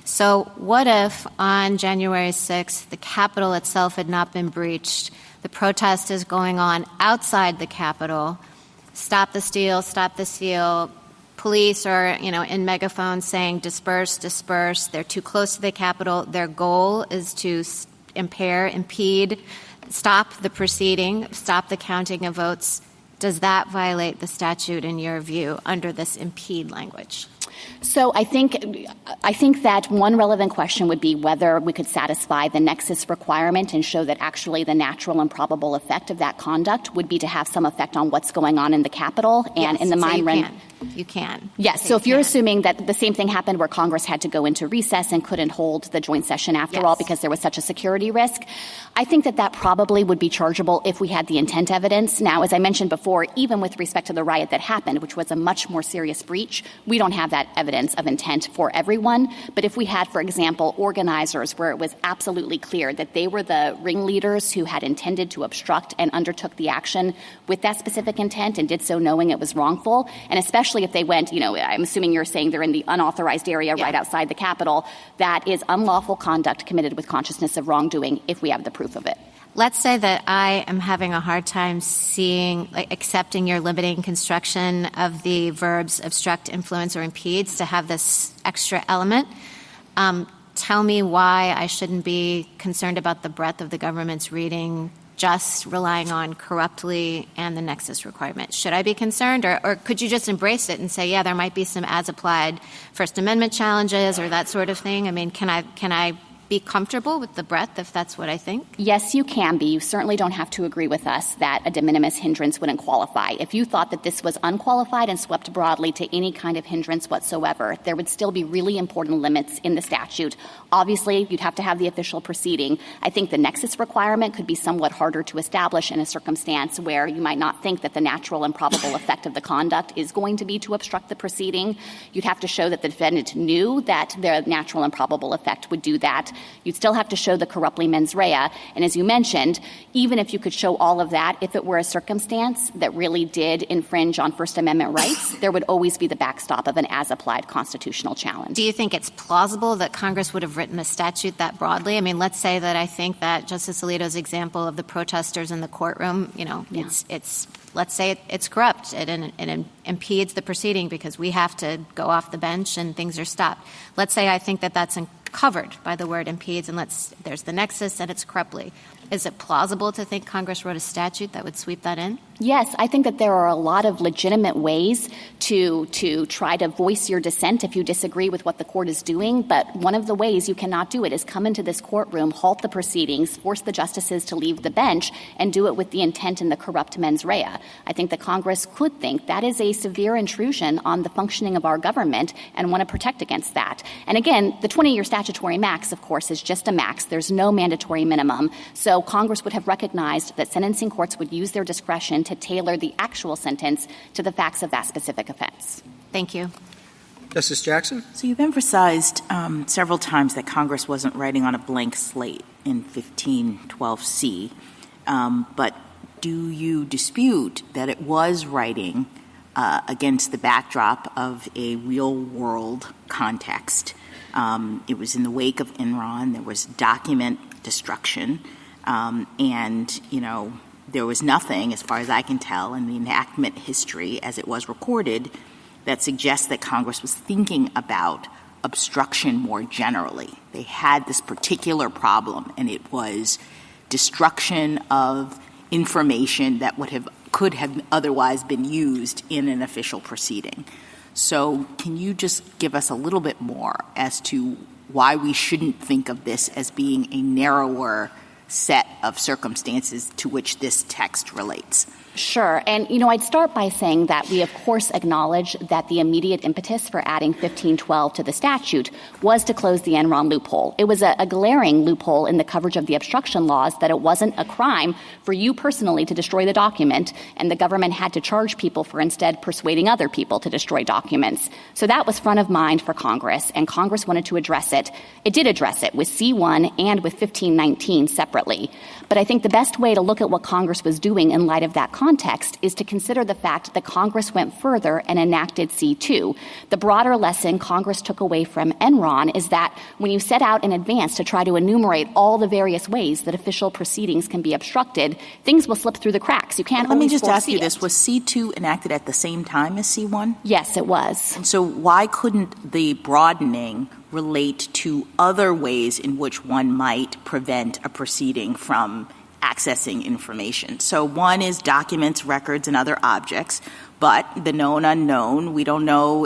So what if on January 6th, the Capitol itself had not been breached, the protest is going on outside the Capitol, stop the steal, police are, in megaphones saying disperse, they're too close to the Capitol, their goal is to impede, stop the proceeding, stop the counting of votes. Does that violate the statute in your view under this impede language? So I think that one relevant question would be whether we could satisfy the nexus requirement and show that actually the natural and probable effect of that conduct would be to have some effect on what's going on in the Capitol and in the mind run. You can. Yes. So if you're assuming that the same thing happened where Congress had to go into recess and couldn't hold the joint session after all because there was such a security risk, I think that probably would be chargeable if we had the intent evidence. Now, as I mentioned before, even with respect to the riot that happened, which was a much more serious breach, we don't have that evidence of intent for everyone. But if we had, for example, organizers where it was absolutely clear that they were the ringleaders who had intended to obstruct and undertook the action with that specific intent and did so knowing it was wrongful, and especially if they went, I'm assuming you're saying they're in the unauthorized area right outside the Capitol, that is unlawful conduct committed with consciousness of wrongdoing if we have the proof of it. Let's say that I am having a hard time accepting your limiting construction of the verbs obstruct, influence, or impedes to have this extra element. Tell me why I shouldn't be concerned about the breadth of the government's reading just relying on corruptly and the nexus requirement. Should I be concerned, or could you just embrace it and say, yeah, there might be some as-applied First Amendment challenges or that sort of thing? I mean, can I be comfortable with the breadth if that's what I think? Yes, you can be. You certainly don't have to agree with us that a de minimis hindrance wouldn't qualify. If you thought that this was unqualified and swept broadly to any kind of hindrance whatsoever, there would still be really important limits in the statute. Obviously, you'd have to have the official proceeding. I think the nexus requirement could be somewhat harder to establish in a circumstance where you might not think that the natural and probable effect of the conduct is going to be to obstruct the proceeding. You'd have to show that the defendant knew that the natural and probable effect would do that. You'd still have to show the corruptly mens rea. And as you mentioned, even if you could show all of that, if it were a circumstance that really did infringe on First Amendment rights, there would always be the backstop of an as-applied constitutional challenge. Do you think it's plausible that Congress would have written a statute that broadly? I mean, let's say that I think that Justice Alito's example of the protesters in the courtroom, let's say it's corrupt and it impedes the proceeding because we have to go off the bench and things are stopped. Let's say I think that that's covered by the word impedes and there's the nexus and it's corruptly. Is it plausible to think Congress wrote a statute that would sweep that in? Yes, I think that there are a lot of legitimate ways to try to voice your dissent if you disagree with what the court is doing. But one of the ways you cannot do it is come into this courtroom, halt the proceedings, force the justices to leave the bench, and do it with the intent and the corrupt mens rea. I think that Congress could think that is a severe intrusion on the functioning of our government and want to protect against that. And again, the 20-year statutory max, of course, is just a max. There's no mandatory minimum. So Congress would have recognized that sentencing courts would use their discretion to tailor the actual sentence to the facts of that specific offense. Thank you. Justice Jackson? So you've emphasized several times that Congress wasn't writing on a blank slate in 1512C, but do you dispute that it was writing against the backdrop of a real-world context? It was in the wake of Enron. There was document destruction. And, there was nothing, as far as I can tell, in the enactment history as it was recorded that suggests that Congress was thinking about obstruction more generally. They had this particular problem, and it was destruction of information that could have otherwise been used in an official proceeding. So can you just give us a little bit more as to why we shouldn't think of this as being a narrower set of circumstances to which this text relates? Sure. And, I'd start by saying that we, of course, acknowledge that the immediate impetus for adding 1512 to the statute was to close the Enron loophole. It was a glaring loophole in the coverage of the obstruction laws that it wasn't a crime for you personally to destroy the document, and the government had to charge people for instead persuading other people to destroy documents. So that was front of mind for Congress, and Congress wanted to address it. It did address it with C1 and with 1519 separately. But I think the best way to look at what Congress was doing in light of that context is to consider the fact that Congress went further and enacted C2. The broader lesson Congress took away from Enron is that when you set out in advance to try to enumerate all the various ways that official proceedings can be obstructed, things will slip through the cracks. You can't Let me always just ask you foresee this. it. Was C2 enacted at the same time as C1? Yes, it was. And so why couldn't the broadening relate to other ways in which one might prevent a proceeding from accessing information? So one is documents, records, and other objects, but the known unknown, we don't know,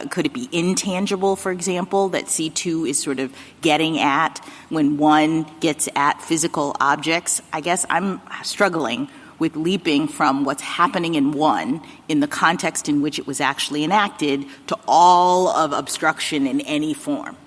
could it be intangible, for example, that C2 is sort of getting at when one gets at physical objects? I guess I'm struggling with leaping from what's happening in one in the context in which it was actually enacted to all of obstruction in any form.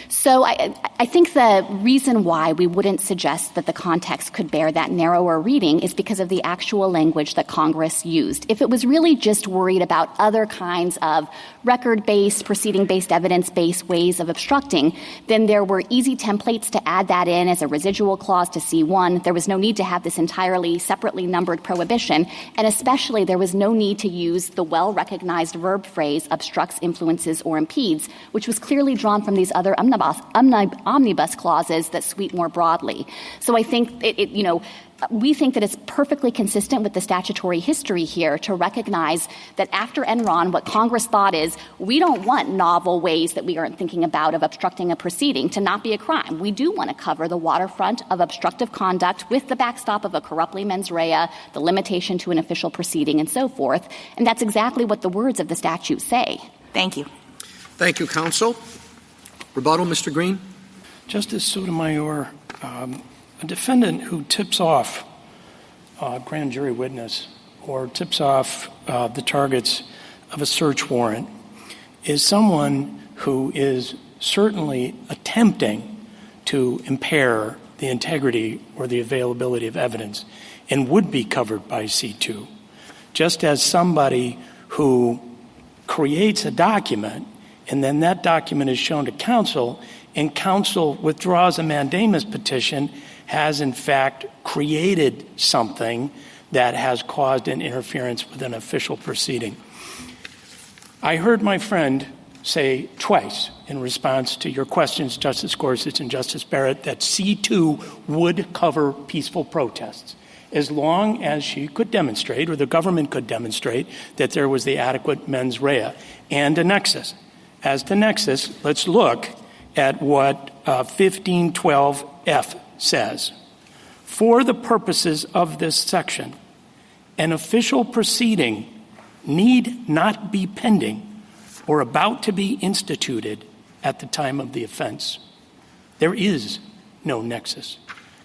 So I think the reason why we wouldn't suggest that the context could bear that narrower reading is because of the actual language that Congress used. If it was really just worried about other kinds of record-based, proceeding-based, evidence-based ways of obstructing, then there were easy templates to add that in as a residual clause to C1. There was no need to have this entirely separately numbered prohibition, and especially there was no need to use the well-recognized verb phrase obstructs, influences, or impedes, which was clearly drawn from these other omnibus clauses that sweep more broadly. So I think we think that it's perfectly consistent with the statutory history here to recognize that after Enron, what Congress thought is we don't want novel ways that we aren't thinking about of obstructing a proceeding to not be a crime. We do want to cover the waterfront of obstructive conduct with the backstop of a corruptly mens rea, the limitation to an official proceeding, and so forth. And that's exactly what the words of the statute say. Thank you. Thank you, counsel. Rebuttal, Mr. Green? Justice Sotomayor, a defendant who tips off a grand jury witness or tips off the targets of a search warrant is someone who is certainly attempting to impair the integrity or the availability of evidence and would be covered by C2. Just as somebody who creates a document and then that document is shown to counsel, and counsel withdraws a mandamus petition, has in fact created something that has caused an interference with an official proceeding. I heard my friend say twice in response to your questions, Justice Gorsuch and Justice Barrett, that C2 would cover peaceful protests as long as she could demonstrate, or the government could demonstrate, that there was the adequate mens rea and a nexus. As to nexus, let's look at what 1512F says. For the purposes of this section, an official proceeding need not be pending or about to be instituted at the time of the offense. There is no nexus.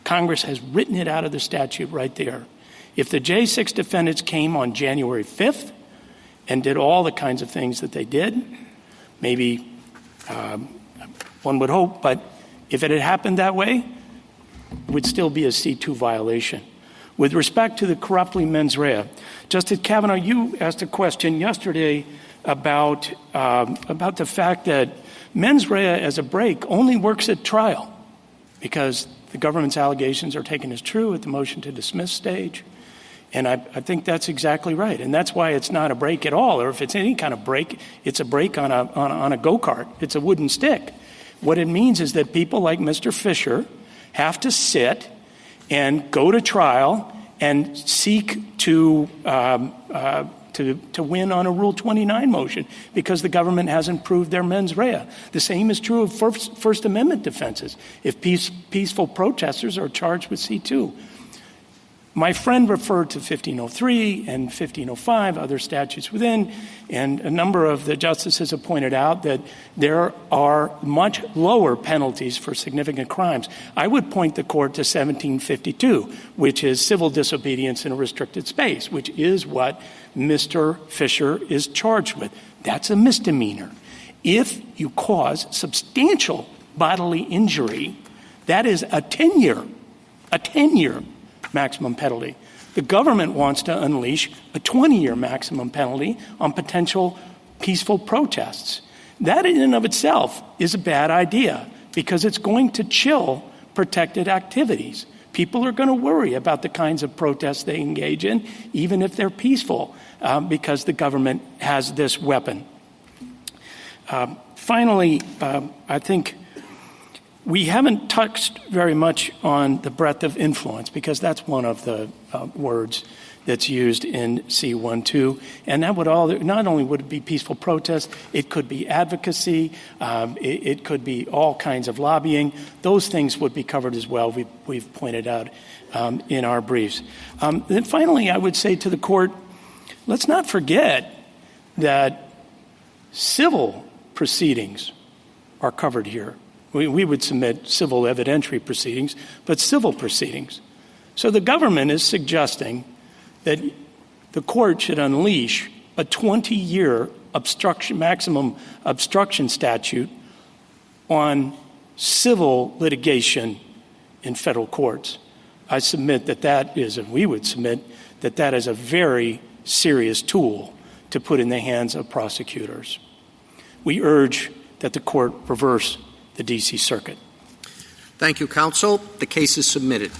Congress has written it out of the statute right there. If the J6 defendants came on January 5th and did all the kinds of things that they did, maybe one would hope, but if it had happened that way, it would still be a C2 violation. With respect to the corruptly mens rea, Justice Kavanaugh, you asked a question yesterday about the fact that mens rea as a break only works at trial. because the government's allegations are taken as true at the motion to dismiss stage. And I think that's exactly right. And that's why it's not a break at all. Or if it's any kind of break, it's a break on a go-kart. It's a wooden stick. What it means is that people like Mr. Fischer have to sit and go to trial and seek to win on a Rule 29 motion because the government hasn't proved their mens rea. The same is true of First Amendment defenses if peaceful protesters are charged with C2. My friend referred to 1503 and 1505, other statutes within, and a number of the justices have pointed out that there are much lower penalties for significant crimes. I would point the court to 1752, which is civil disobedience in a restricted space, which is what Mr. Fischer is charged with. That's a misdemeanor. If you cause substantial bodily injury, that is a 10-year maximum penalty. The government wants to unleash a 20-year maximum penalty on potential peaceful protests. That in and of itself is a bad idea because it's going to chill protected activities. People are going to worry about the kinds of protests they engage in, even if they're peaceful, because the government has this weapon. Finally, I think we haven't touched very much on the breadth of influence because that's one of the words that's used in C-1-2. And that would not only would it be peaceful protest, it could be advocacy, it could be all kinds of lobbying. Those things would be covered as well, we've pointed out in our briefs. Then finally, I would say to the court, let's not forget that civil proceedings are covered here. We would submit civil evidentiary proceedings, but civil proceedings. So the government is suggesting that the court should unleash a 20-year maximum obstruction statute on civil litigation in federal courts. I submit we would submit that is a very serious tool to put in the hands of prosecutors. We urge that the court reverse the D.C. Circuit. Thank you, counsel. The case is submitted.